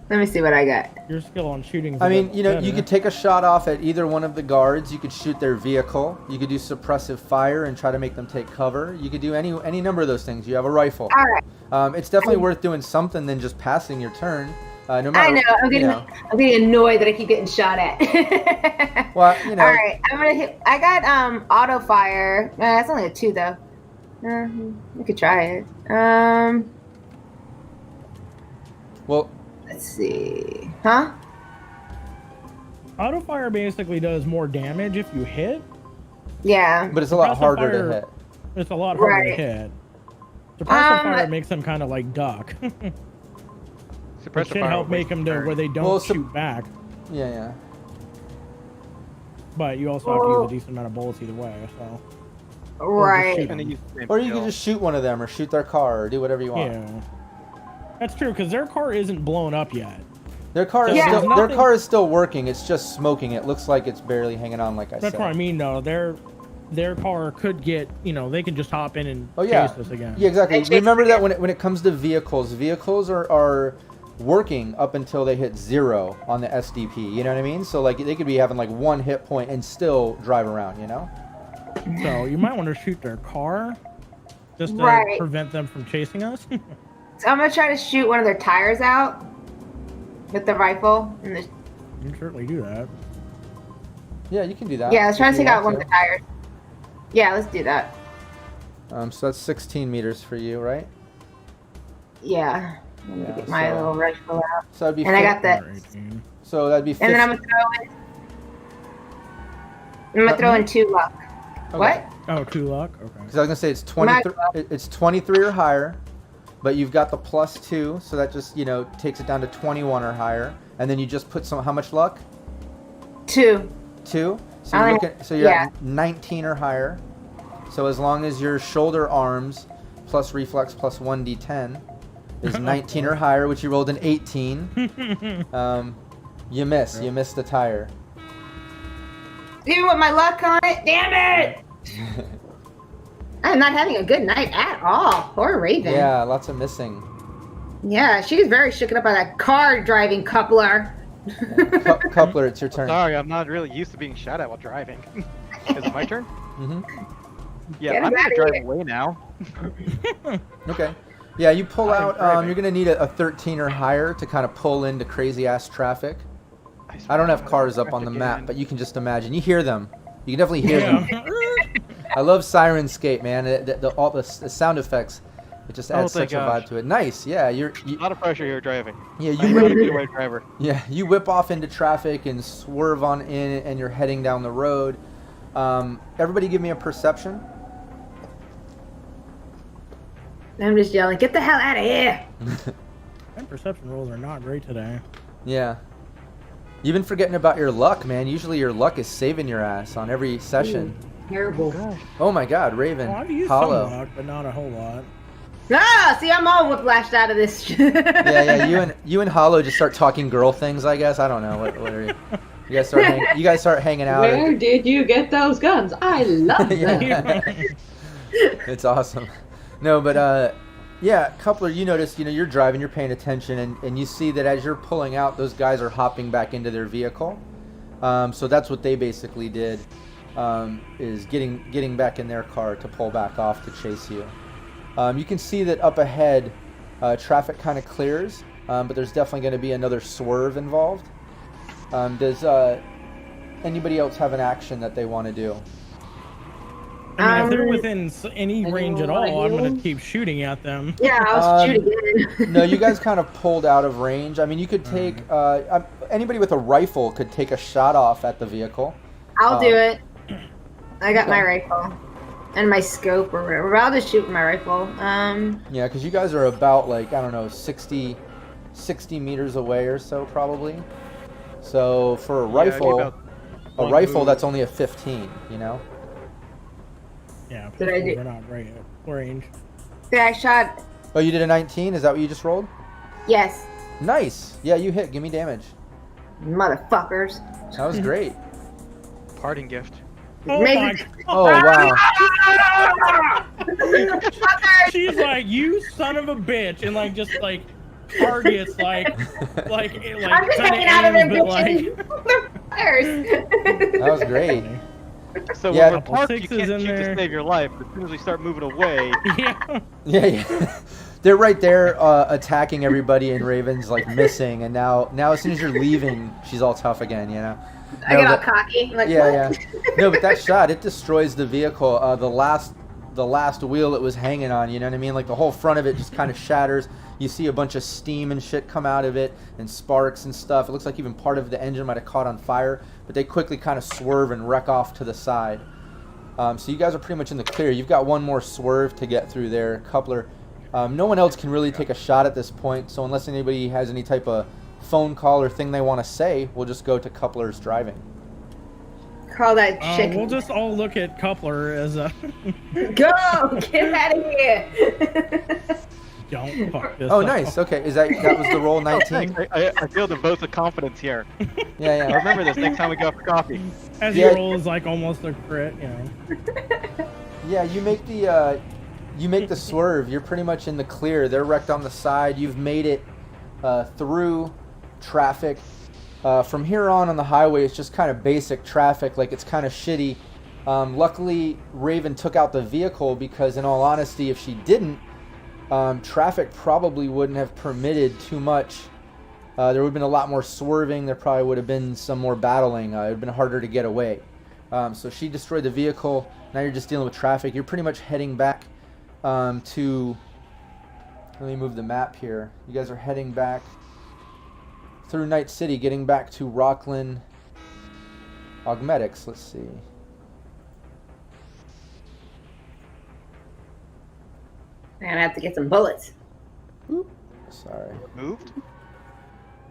Speaker 2: Let me see what I got.
Speaker 3: your skill on shooting.
Speaker 1: I mean, you could take a shot off at either one of the guards. You could shoot their vehicle. You could do suppressive fire and try to make them take cover. You could do any number of those things. You have a rifle.
Speaker 2: All right.
Speaker 1: It's definitely worth doing something than just passing your turn. No matter,
Speaker 2: I know. I'm getting annoyed that I keep getting shot at.
Speaker 1: Well,
Speaker 2: All right. I'm gonna hit. I got auto fire. That's only a 2 though. We could try it.
Speaker 1: Well,
Speaker 2: Let's see. Huh?
Speaker 3: auto fire basically does more damage if you hit.
Speaker 2: Yeah.
Speaker 1: but it's a lot
Speaker 3: Suppressive
Speaker 1: harder to
Speaker 3: fire-
Speaker 1: hit.
Speaker 3: It's a lot harder
Speaker 2: Right.
Speaker 3: to hit. Suppressive fire
Speaker 2: but-
Speaker 3: makes them kind of like duck. It
Speaker 4: Suppressive
Speaker 3: should
Speaker 4: fire
Speaker 3: help
Speaker 4: will
Speaker 3: make them to
Speaker 4: turn.
Speaker 3: where they don't
Speaker 1: Well,
Speaker 3: shoot back.
Speaker 1: Yeah.
Speaker 3: But you also have to use a decent amount of bullets either way. So
Speaker 2: Right.
Speaker 3: shoot.
Speaker 4: And then use the same
Speaker 1: Or you
Speaker 4: skill.
Speaker 1: could just shoot one of them or shoot their car or do whatever you want.
Speaker 3: yeah, that's true because their car isn't blown up yet.
Speaker 1: Their car is
Speaker 2: Yeah.
Speaker 1: still
Speaker 3: There's
Speaker 1: their
Speaker 3: nothing-
Speaker 1: car is still working. It's just smoking. It looks like it's barely hanging on, like I
Speaker 3: That's
Speaker 1: said.
Speaker 3: what I mean. though. Their car could get, they can just hop in and
Speaker 1: Oh yeah.
Speaker 3: chase us again.
Speaker 1: Yeah, exactly.
Speaker 2: They chase
Speaker 1: Remember
Speaker 2: us
Speaker 1: that when it comes to vehicles are working up until they hit 0 on the SDP. You know what I mean? So like they could be having like 1 hit point and still drive around.
Speaker 3: So you might want to shoot their car just to
Speaker 2: Right.
Speaker 3: prevent them from chasing us.
Speaker 2: So I'm gonna try to shoot one of their tires out with the rifle. And
Speaker 3: You can certainly do that.
Speaker 1: Yeah, you can do that.
Speaker 2: yeah, let's try
Speaker 1: if
Speaker 2: to
Speaker 1: you
Speaker 2: take out one
Speaker 1: want
Speaker 2: of the tires. Yeah, let's do that.
Speaker 1: So that's 16 meters for you, right?
Speaker 2: Yeah. Let me
Speaker 1: Yeah,
Speaker 2: get my
Speaker 1: so-
Speaker 2: little rifle out.
Speaker 1: So that'd be.
Speaker 2: And I got that.
Speaker 3: Or 18.
Speaker 1: So that'd be.
Speaker 2: And then I'm gonna throw in 2 luck.
Speaker 1: Okay.
Speaker 2: What?
Speaker 3: Oh, 2 luck. Okay.
Speaker 1: Because I was gonna say it's 23. It's 23 or higher, but you've got the +2, so that just takes it down to 21 or higher. and then you just put how much luck?
Speaker 2: 2.
Speaker 1: 2. So you're at 19 or higher. So as long as your shoulder arms plus reflex plus 1d10 is 19 or higher, which you rolled an 18, you miss. You miss the tire.
Speaker 2: Even with my luck on it, damn it! I'm not having a good night at all. Poor Raven.
Speaker 1: Yeah, lots of missing.
Speaker 2: Yeah, she's very shooken up by that car driving coupler.
Speaker 1: Coupler, it's your turn.
Speaker 4: Sorry, I'm not really used to being shot at while driving. Is it my turn?
Speaker 1: Mm-hmm.
Speaker 4: Yeah,
Speaker 2: Get
Speaker 4: I'm
Speaker 2: him
Speaker 4: gonna
Speaker 2: outta
Speaker 4: drive
Speaker 2: here.
Speaker 4: away now.
Speaker 1: Okay. Yeah, you pull
Speaker 4: I'm
Speaker 1: out.
Speaker 4: driving.
Speaker 1: You're gonna need a 13 or higher to kind of pull into crazy ass traffic. I don't have cars up on the map, but you can just imagine. You hear them. You can definitely hear them. I love Sirenscape, man. All the sound effects. It just adds
Speaker 4: thank
Speaker 1: such a
Speaker 4: gosh.
Speaker 1: vibe to it. Nice. Yeah,
Speaker 4: A lot of pressure here driving.
Speaker 1: Yeah,
Speaker 4: I'm not a getaway driver.
Speaker 1: you whip off into traffic and swerve on in, and you're heading down the road. Everybody, give me a perception.
Speaker 2: I'm just yelling, get the hell out of here!
Speaker 3: My perception rolls are not great today.
Speaker 1: Yeah. You've been forgetting about your luck, man. Usually your luck is saving your ass on every session.
Speaker 2: Terrible.
Speaker 1: Oh my God, Raven.
Speaker 3: Well, I've used
Speaker 1: Hollow.
Speaker 3: some luck, but not a whole lot.
Speaker 2: Ah, see, I'm all whiplashed out of this.
Speaker 1: Yeah. You and Hollow just start talking girl things, I guess. I don't know. What are you? You guys start hanging out.
Speaker 5: Where did you get those guns? I love them.
Speaker 1: Yeah. It's awesome. No, but yeah, Coupler, you notice, you're driving, you're paying attention, and you see that as you're pulling out, those guys are hopping back into their vehicle. So that's what they basically did, is getting back in their car to pull back off to chase you. You can see that up ahead, traffic kind of clears, but there's definitely going to be another swerve involved. Does anybody else have an action that they want to do?
Speaker 3: I mean, if they're within any range at
Speaker 5: wanna
Speaker 3: all, I'm
Speaker 5: heal?
Speaker 3: going to keep shooting at them.
Speaker 2: Yeah, I'll shoot again.
Speaker 1: No, you guys kind of pulled out of range. I mean, you could take anybody with a rifle could take a shot off at the vehicle.
Speaker 2: I'll do it. I got my rifle. And my scope or whatever. But I'll just shoot with my rifle.
Speaker 1: Yeah, because you guys are about, like, I don't know, 60 meters away or so, probably. So for a rifle, that's only a 15,
Speaker 3: Yeah,
Speaker 2: Did I
Speaker 3: pistols
Speaker 2: do-
Speaker 3: are not great at range.
Speaker 2: Yeah, I shot.
Speaker 1: Oh, you did a 19? Is that what you just rolled?
Speaker 2: Yes.
Speaker 1: Nice. Yeah, you hit. Give me damage.
Speaker 2: Motherfuckers.
Speaker 1: That was great.
Speaker 4: Parting gift.
Speaker 3: Oh
Speaker 2: Maybe-
Speaker 3: my god!
Speaker 1: Oh, wow.
Speaker 3: She's like, you son of a bitch, and like just like targets like
Speaker 2: I'm just
Speaker 3: kinda
Speaker 2: hanging out of
Speaker 3: aims,
Speaker 2: their
Speaker 3: but like
Speaker 2: bitches.
Speaker 1: That was great.
Speaker 4: So
Speaker 1: Yeah,
Speaker 4: when we're parked, you
Speaker 3: sixes
Speaker 4: can't
Speaker 3: in
Speaker 4: shoot to
Speaker 3: there.
Speaker 4: save your life. But as soon as we start moving away,
Speaker 3: yeah.
Speaker 1: Yeah. They're right there attacking everybody, and Raven's, like, missing. And now as soon as you're leaving, she's all tough again,
Speaker 2: I get all
Speaker 1: but-
Speaker 2: cocky. I'm like,
Speaker 1: Yeah,
Speaker 2: what?
Speaker 1: yeah. No, but that shot, it destroys the vehicle. The last wheel it was hanging on, you know what I mean? Like, the whole front of it just kind of shatters. You see a bunch of steam and shit come out of it, and sparks and stuff. It looks like even part of the engine might have caught on fire, but they quickly kind of swerve and wreck off to the side. So you guys are pretty much in the clear. You've got one more swerve to get through there, Coupler. No one else can really take a shot at this point, so unless anybody has any type of phone call or thing they want to say, we'll just go to Coupler's driving.
Speaker 2: Call that chick.
Speaker 3: We'll just all look at Coupler as a
Speaker 2: Go! Get out of here!
Speaker 3: don't fuck this
Speaker 1: Oh,
Speaker 3: up.
Speaker 1: nice. Okay, that was the roll 19?
Speaker 4: I feel the vote of confidence here.
Speaker 1: Yeah, yeah.
Speaker 4: Remember this next time we go for coffee.
Speaker 3: As
Speaker 1: Yeah.
Speaker 3: your roll is like almost a crit,
Speaker 1: Yeah, you make the swerve. You're pretty much in the clear. They're wrecked on the side. You've made it through traffic. From here on the highway, it's just kind of basic traffic. Like, it's kind of shitty. Luckily, Raven took out the vehicle because, in all honesty, if she didn't, traffic probably wouldn't have permitted too much. There would have been a lot more swerving. There probably would have been some more battling. It would have been harder to get away. So she destroyed the vehicle. Now you're just dealing with traffic. You're pretty much heading back to... Let me move the map here. You guys are heading back through Night City, getting back to Rockland Augmetics. Let's see.
Speaker 2: I'm gonna have to get some bullets.
Speaker 1: Sorry.
Speaker 4: Moved?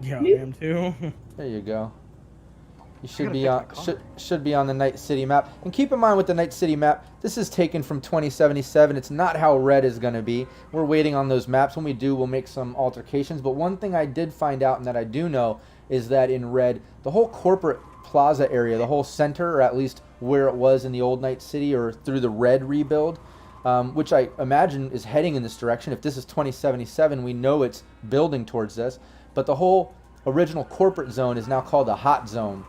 Speaker 3: Yeah, I am too.
Speaker 1: There you go. You should
Speaker 4: gotta
Speaker 1: be
Speaker 4: fix
Speaker 1: on
Speaker 4: my car.
Speaker 1: should be on the Night City map. And keep in mind with the Night City map, this is taken from 2077. It's not how Red is going to be. We're waiting on those maps. When we do, we'll make some altercations. But one thing I did find out and that I do know is that in Red, the whole corporate plaza area, the whole center, or at least where it was in the old Night City or through the Red rebuild, which I imagine is heading in this direction. If this is 2077, we know it's building towards this. But the whole original corporate zone is now called the Hot Zone.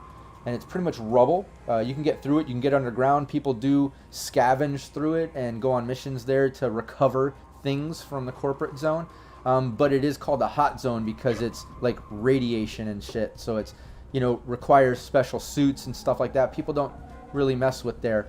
Speaker 1: And it's pretty much rubble. You can get through it. You can get underground. People do scavenge through it and go on missions there to recover things from the corporate zone. But it is called the hot zone because it's like radiation and shit. So it's, requires special suits and stuff like that. People don't really mess with there.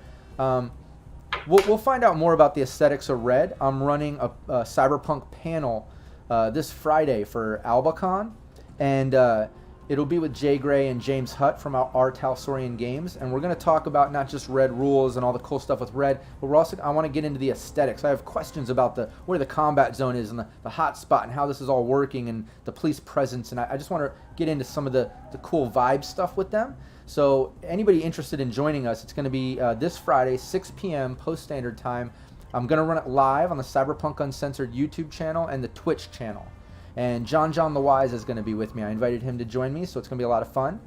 Speaker 1: We'll find out more about the aesthetics of Red. I'm running a Cyberpunk panel this Friday for AlbaCon. And it'll be with Jay Gray and James Hutt from our Talsorian Games, and we're going to talk about not just Red rules and all the cool stuff with Red, but I want to get into the aesthetics. I have questions about where the combat zone is and the hot spot and how this is all working and the police presence, and I just want to get into some of the cool vibe stuff with them. So anybody interested in joining us, it's going to be this Friday, 6 p.m. post-standard time. I'm going to run it live on the Cyberpunk Uncensored YouTube channel and the Twitch channel. And John the Wise is going to be with me. I invited him to join me, so it's going to be a lot of fun.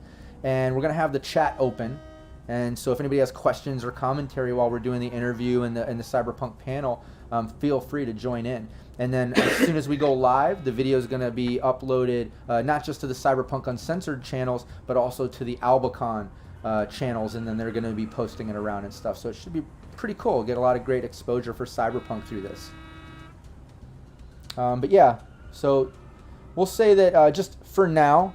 Speaker 1: And we're going to have the chat open. And so if anybody has questions or commentary while we're doing the interview and the Cyberpunk panel, feel free to join in. And then as soon as we go live, the video is going to be uploaded not just to the Cyberpunk Uncensored channels, but also to the AlbaCon channels. And then they're going to be posting it around and stuff. So it should be pretty cool. Get a lot of great exposure for Cyberpunk through this. But yeah, so we'll say that just for now,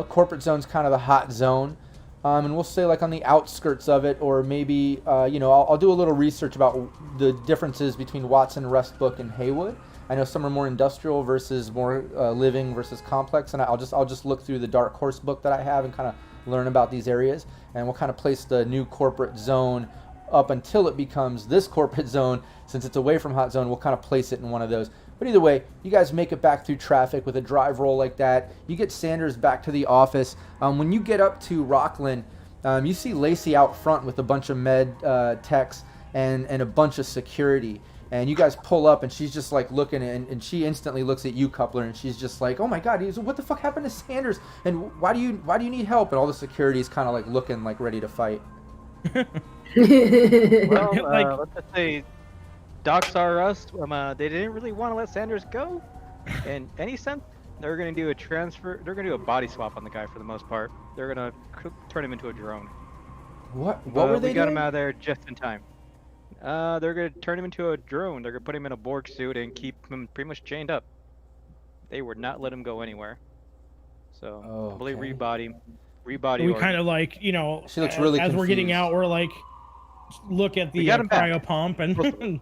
Speaker 1: corporate zone's kind of the hot zone. And we'll say like on the outskirts of it, or maybe, I'll do a little research about the differences between Watson, Restbrook, and Haywood. I know some are more industrial versus more living versus complex, and I'll just look through the Dark Horse book that I have and kind of learn about these areas, and we'll kind of place the new corporate zone up until it becomes this corporate zone. Since it's away from hot zone, we'll kind of place it in one of those. But either way, you guys make it back through traffic with a drive roll like that. You get Sanders back to the office. When you get up to Rockland, you see Lacey out front with a bunch of med techs and a bunch of security. And you guys pull up, and she's just like looking, and she instantly looks at you, Coupler, and she's just like, "Oh my God, what the fuck happened to Sanders? And why do you need help?" And all the security is kind of like looking like ready to fight.
Speaker 4: Well, let's just say Docs R Us, they didn't really want to let Sanders go in any sense. They're going to do a transfer. They're going to do a body swap on the guy for the most part. They're going to turn him into a drone.
Speaker 1: What were they
Speaker 4: We got
Speaker 1: doing?
Speaker 4: him out of there just in time. They're going to turn him into a drone. They're going to put him in a Borg suit and keep him pretty much chained up. They would not let him go anywhere. So, I believe
Speaker 1: okay.
Speaker 4: rebody.
Speaker 3: We kind of like,
Speaker 1: She looks really
Speaker 3: as we're getting
Speaker 1: confused.
Speaker 3: out, we're like, look at the
Speaker 4: We got him back.
Speaker 3: cryo pump, and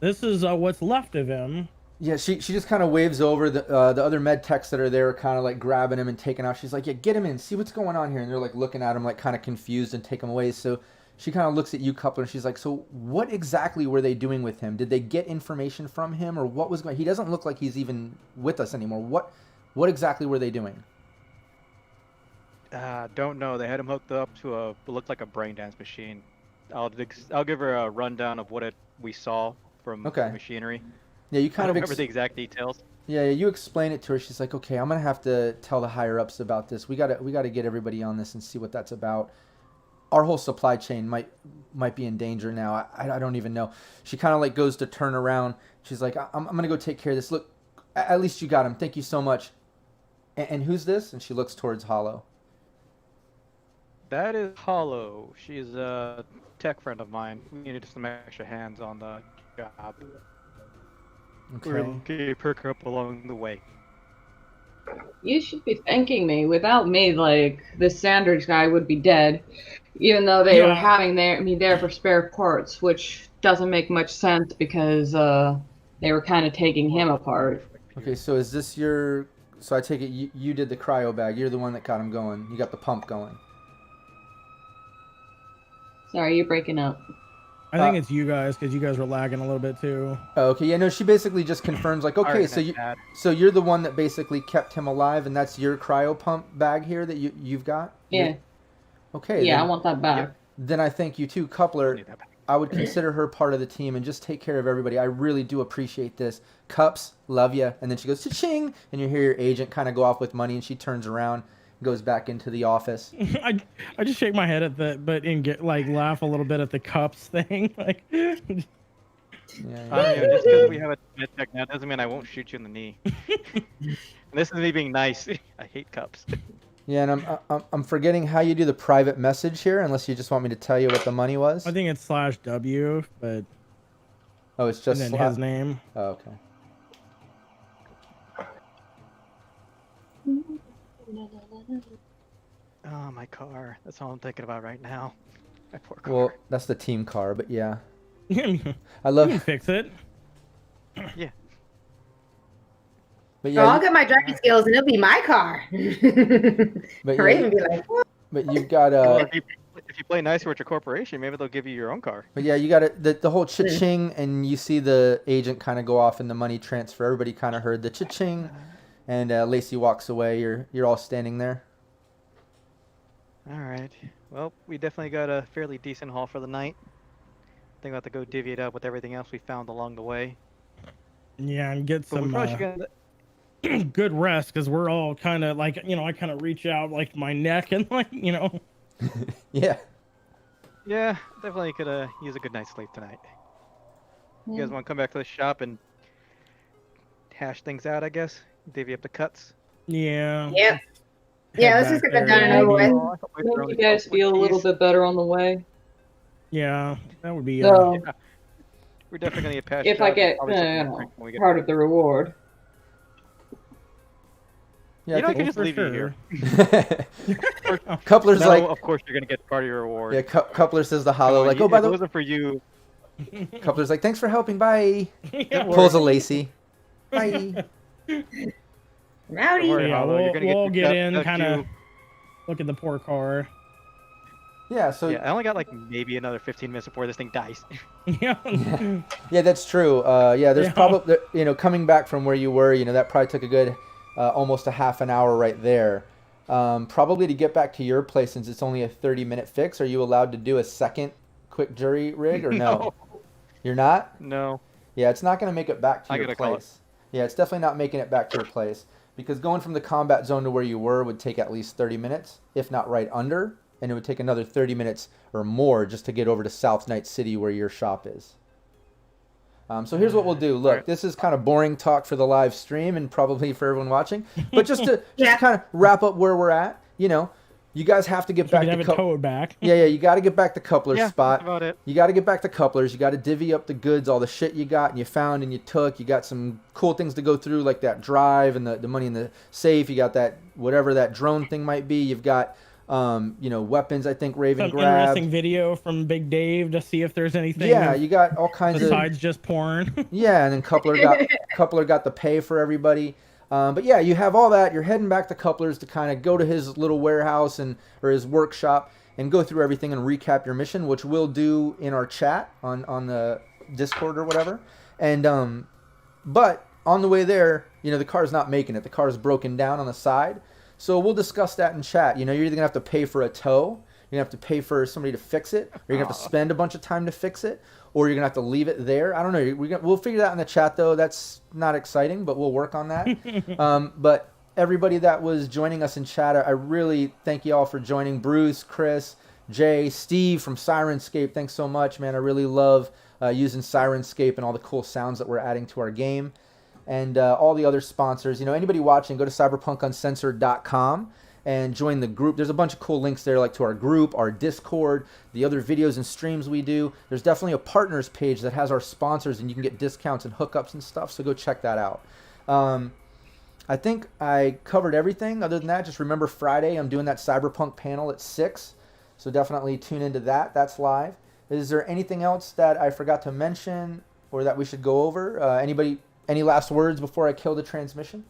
Speaker 3: this is what's left of him.
Speaker 1: Yeah, she just kind of waves over the other med techs that are there, kind of like grabbing him and taking out. She's like, "Yeah, get him in, see what's going on here." And they're like looking at him, like kind of confused, and take him away. So she kind of looks at you, Coupler, and she's like, "So what exactly were they doing with him? Did they get information from him, or what was going? He doesn't look like he's even with us anymore. What exactly were they doing?"
Speaker 4: Don't know. They had him hooked up to what looked like a brain dance machine. I'll give her a rundown of what we saw from the machinery.
Speaker 1: Yeah, you
Speaker 4: I
Speaker 1: kind
Speaker 4: don't
Speaker 1: of
Speaker 4: remember the exact details.
Speaker 1: Yeah, you explain it to her. She's like, "Okay, I'm gonna have to tell the higher ups about this. We gotta get everybody on this and see what that's about. Our whole supply chain might be in danger now. I don't even know." She kind of like goes to turn around. She's like, I'm gonna go take care of this. Look, at least you got him. Thank you so much. And who's this?" And she looks towards Hollow.
Speaker 4: That is Hollow. She's a tech friend of mine. We needed some extra hands on the job.
Speaker 1: Okay.
Speaker 4: We'll pick her up along the way.
Speaker 5: You should be thanking me. Without me, like, this Sanders guy would be dead. Even though they were having me there for spare parts, which doesn't make much sense because they were kind of taking him apart.
Speaker 1: Okay, so is this your... So I take it you did the cryo bag. You're the one that got him going. You got the pump going.
Speaker 5: Sorry, you're breaking up.
Speaker 3: I think it's you guys because you guys were lagging a little bit too.
Speaker 1: Okay, yeah, no, she basically just confirms like, okay, so you're the one that basically kept him alive, and that's your cryo pump bag here that you've got.
Speaker 5: Yeah.
Speaker 1: Okay.
Speaker 5: Yeah,
Speaker 1: then,
Speaker 5: I want that back.
Speaker 1: Then I thank you too, Coupler. I would consider her part of the team and just take care of everybody. I really do appreciate this. Cups, love you. And then she goes, cha-ching, and you hear your agent kind of go off with money, and she turns around, goes back into the office.
Speaker 3: I just shake my head at laugh a little bit at the cups thing. Like,
Speaker 1: Yeah.
Speaker 4: Just because we have a med tech now doesn't mean I won't shoot you in the knee. And this is me being nice. I hate cups.
Speaker 1: Yeah, and I'm forgetting how you do the private message here, unless you just want me to tell you what the money was.
Speaker 3: I think it's /W, but
Speaker 1: oh, it's just
Speaker 3: and then his name.
Speaker 1: Oh, okay.
Speaker 4: Oh, my car. That's all I'm thinking about right now. My poor car.
Speaker 1: Well, that's the team car, but yeah. I
Speaker 3: You
Speaker 1: love.
Speaker 3: can fix it.
Speaker 4: Yeah.
Speaker 1: But
Speaker 2: So
Speaker 1: yeah,
Speaker 2: I'll get my driving skills and it'll be my car.
Speaker 1: but
Speaker 2: Raven be like, what?
Speaker 1: but you've got
Speaker 4: Well, if you play nicer with your corporation, maybe they'll give you your own car.
Speaker 1: But yeah, you got the whole cha-ching, and you see the agent kind of go off in the money transfer. Everybody kind of heard the cha-ching, and Lacey walks away. You're all standing there.
Speaker 4: All right. Well, we definitely got a fairly decent haul for the night. I think we'll have to go divvy it up with everything else we found along the way.
Speaker 3: Yeah, and get
Speaker 4: But we
Speaker 3: some
Speaker 4: probably should get
Speaker 3: good rest because we're all kind of like, I kind of reach out like my neck and like,
Speaker 1: Yeah.
Speaker 4: Yeah, definitely could use a good night's sleep tonight. You guys want to come back to the shop and hash things out, I guess? Divvy up the cuts?
Speaker 3: Yeah.
Speaker 2: Yep. Yeah, let's just get that done and over with.
Speaker 5: Make you guys feel a little bit better on the way.
Speaker 3: Yeah, that would be.
Speaker 5: So,
Speaker 4: Yeah. We're definitely gonna get patched
Speaker 5: if I
Speaker 4: up,
Speaker 5: get,
Speaker 4: probably something to drink when we get
Speaker 5: part of the reward.
Speaker 1: Yeah,
Speaker 4: you know, I can
Speaker 3: Oh,
Speaker 4: just
Speaker 3: for
Speaker 4: leave you
Speaker 3: sure.
Speaker 4: here.
Speaker 1: Coupler's
Speaker 4: No,
Speaker 1: like,
Speaker 4: of course you're gonna get part of your reward.
Speaker 1: yeah. Coupler says the hollow, like,
Speaker 4: If
Speaker 1: oh, by
Speaker 4: it
Speaker 1: the way,
Speaker 4: wasn't for you.
Speaker 1: Coupler's like, thanks for helping, bye.
Speaker 3: Yeah,
Speaker 1: Pulls a Lacey, bye.
Speaker 2: Rowdy.
Speaker 4: Don't worry,
Speaker 3: Yeah,
Speaker 4: Hollow, you're gonna
Speaker 3: we'll
Speaker 4: your
Speaker 3: get
Speaker 4: cut-
Speaker 3: in,
Speaker 4: cut
Speaker 3: kind of
Speaker 4: you-
Speaker 3: look at the poor car.
Speaker 1: Yeah, so
Speaker 4: Yeah, I only got like maybe another 15 minutes before this thing dies.
Speaker 3: Yeah.
Speaker 1: yeah, that's true. Yeah, there's
Speaker 3: Yeah.
Speaker 1: probably, coming back from where you were, that probably took a good, almost a half an hour right there. Probably to get back to your place, since it's only a 30-minute fix, are you allowed to do a second quick jury rig or no? You're not?
Speaker 4: No.
Speaker 1: Yeah, it's not going to make it back to
Speaker 4: I
Speaker 1: your
Speaker 4: gotta call it.
Speaker 1: place. Yeah, it's definitely not making it back to your place, because going from the combat zone to where you were would take at least 30 minutes, if not right under, and it would take another 30 minutes or more just to get over to South Night City where your shop is. So here's what we'll do. Look,
Speaker 4: Alright.
Speaker 1: this is kind of boring talk for the live stream and probably for everyone watching, but just to
Speaker 2: Yeah.
Speaker 1: kind of wrap up where we're at, you guys have to get
Speaker 3: You
Speaker 1: back
Speaker 3: can
Speaker 1: to
Speaker 3: have it towed back.
Speaker 1: yeah, you got to get back to Coupler's
Speaker 4: Yeah,
Speaker 1: spot.
Speaker 4: that's about it.
Speaker 1: You got to get back to Couplers. You got to divvy up the goods, all the shit you got and you found and you took. You got some cool things to go through, like that drive and the money in the safe. You got that, whatever that drone thing might be. You've got, weapons, I think Raven
Speaker 3: Some
Speaker 1: grabbed.
Speaker 3: interesting video from Big Dave to see if there's anything
Speaker 1: Yeah, you got all kinds of.
Speaker 3: besides just porn.
Speaker 1: Yeah, and then Coupler got the pay for everybody. But yeah, you have all that. You're heading back to Coupler's to kind of go to his little warehouse or his workshop and go through everything and recap your mission, which we'll do in our chat on the Discord or whatever. And but on the way there, the car's not making it. The car's broken down on the side. So we'll discuss that in chat. You're either gonna have to pay for a tow, you're gonna have to pay for somebody to fix it, or you're gonna have to spend a bunch of time to fix it, or you're gonna have to leave it there. I don't know. We'll figure that out in the chat though. That's not exciting, but we'll work on that. But everybody that was joining us in chat, I really thank you all for joining. Bruce, Chris, Jay, Steve from Sirenscape. Thanks so much, man. I really love using Sirenscape and all the cool sounds that we're adding to our game. And all the other sponsors. Anybody watching, go to cyberpunkuncensored.com and join the group. There's a bunch of cool links there, like to our group, our Discord, the other videos and streams we do. There's definitely a partners page that has our sponsors, and you can get discounts and hookups and stuff, so go check that out. I think I covered everything. Other than that, just remember Friday, I'm doing that Cyberpunk panel at 6, so definitely tune into that. That's live. Is there anything else that I forgot to mention or that we should go over? Any last words before I kill the transmission?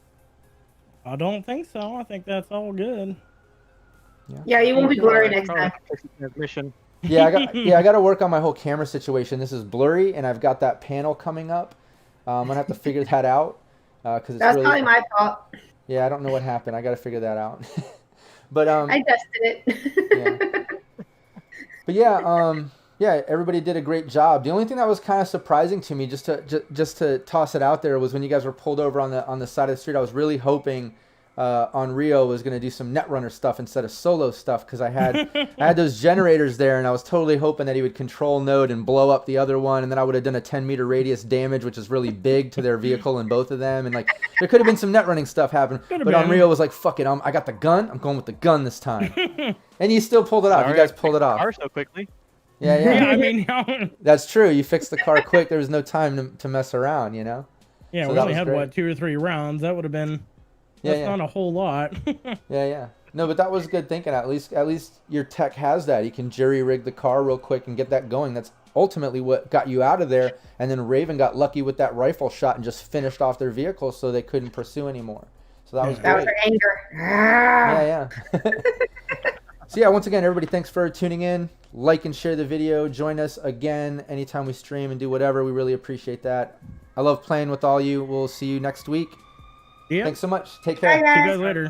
Speaker 3: I don't think so. I think that's all good.
Speaker 2: Yeah, you won't be blurry next time.
Speaker 4: Transmission.
Speaker 1: Yeah, I got to work on my whole camera situation. This is blurry, and I've got that panel coming up. I'm gonna have to figure that out because it's
Speaker 2: That's
Speaker 1: really.
Speaker 2: probably my fault.
Speaker 1: Yeah, I don't know what happened. I got to figure that out. But
Speaker 2: I tested it.
Speaker 1: But yeah, everybody did a great job. The only thing that was kind of surprising to me, just to toss it out there, was when you guys were pulled over on the side of the street. I was really hoping on Rio was going to do some Netrunner stuff instead of solo stuff, because I had those generators there, and I was totally hoping that he would control node and blow up the other one, and then I would have done a 10-meter radius damage, which is really big to their vehicle in both of them, and like there could have been some Netrunning stuff happen. But on Rio was like, fuck it, I got the gun. I'm going with the gun this time, and you still pulled it off. You guys pulled it off.
Speaker 4: Car so quickly.
Speaker 1: Yeah.
Speaker 3: I mean,
Speaker 1: That's true. You fixed the car quick. There was no time to mess around, you know?
Speaker 3: Yeah,
Speaker 1: So
Speaker 3: we
Speaker 1: that
Speaker 3: only
Speaker 1: was
Speaker 3: had,
Speaker 1: great.
Speaker 3: what, 2 or 3 rounds. That would have been, that's
Speaker 1: Yeah.
Speaker 3: not a whole lot.
Speaker 1: Yeah. No, but that was good thinking. At least your tech has that. You can jury-rig the car real quick and get that going. That's ultimately what got you out of there. And then Raven got lucky with that rifle shot and just finished off their vehicle so they couldn't pursue anymore. So that was
Speaker 2: That was
Speaker 1: great.
Speaker 2: her anger.
Speaker 1: Yeah. So yeah, once again, everybody, thanks for tuning in. Like and share the video. Join us again anytime we stream and do whatever. We really appreciate that. I love playing with all you. We'll see you next week.
Speaker 3: Yeah.
Speaker 1: Thanks so much. Take
Speaker 2: Bye,
Speaker 1: care.
Speaker 2: guys.
Speaker 3: See you guys later.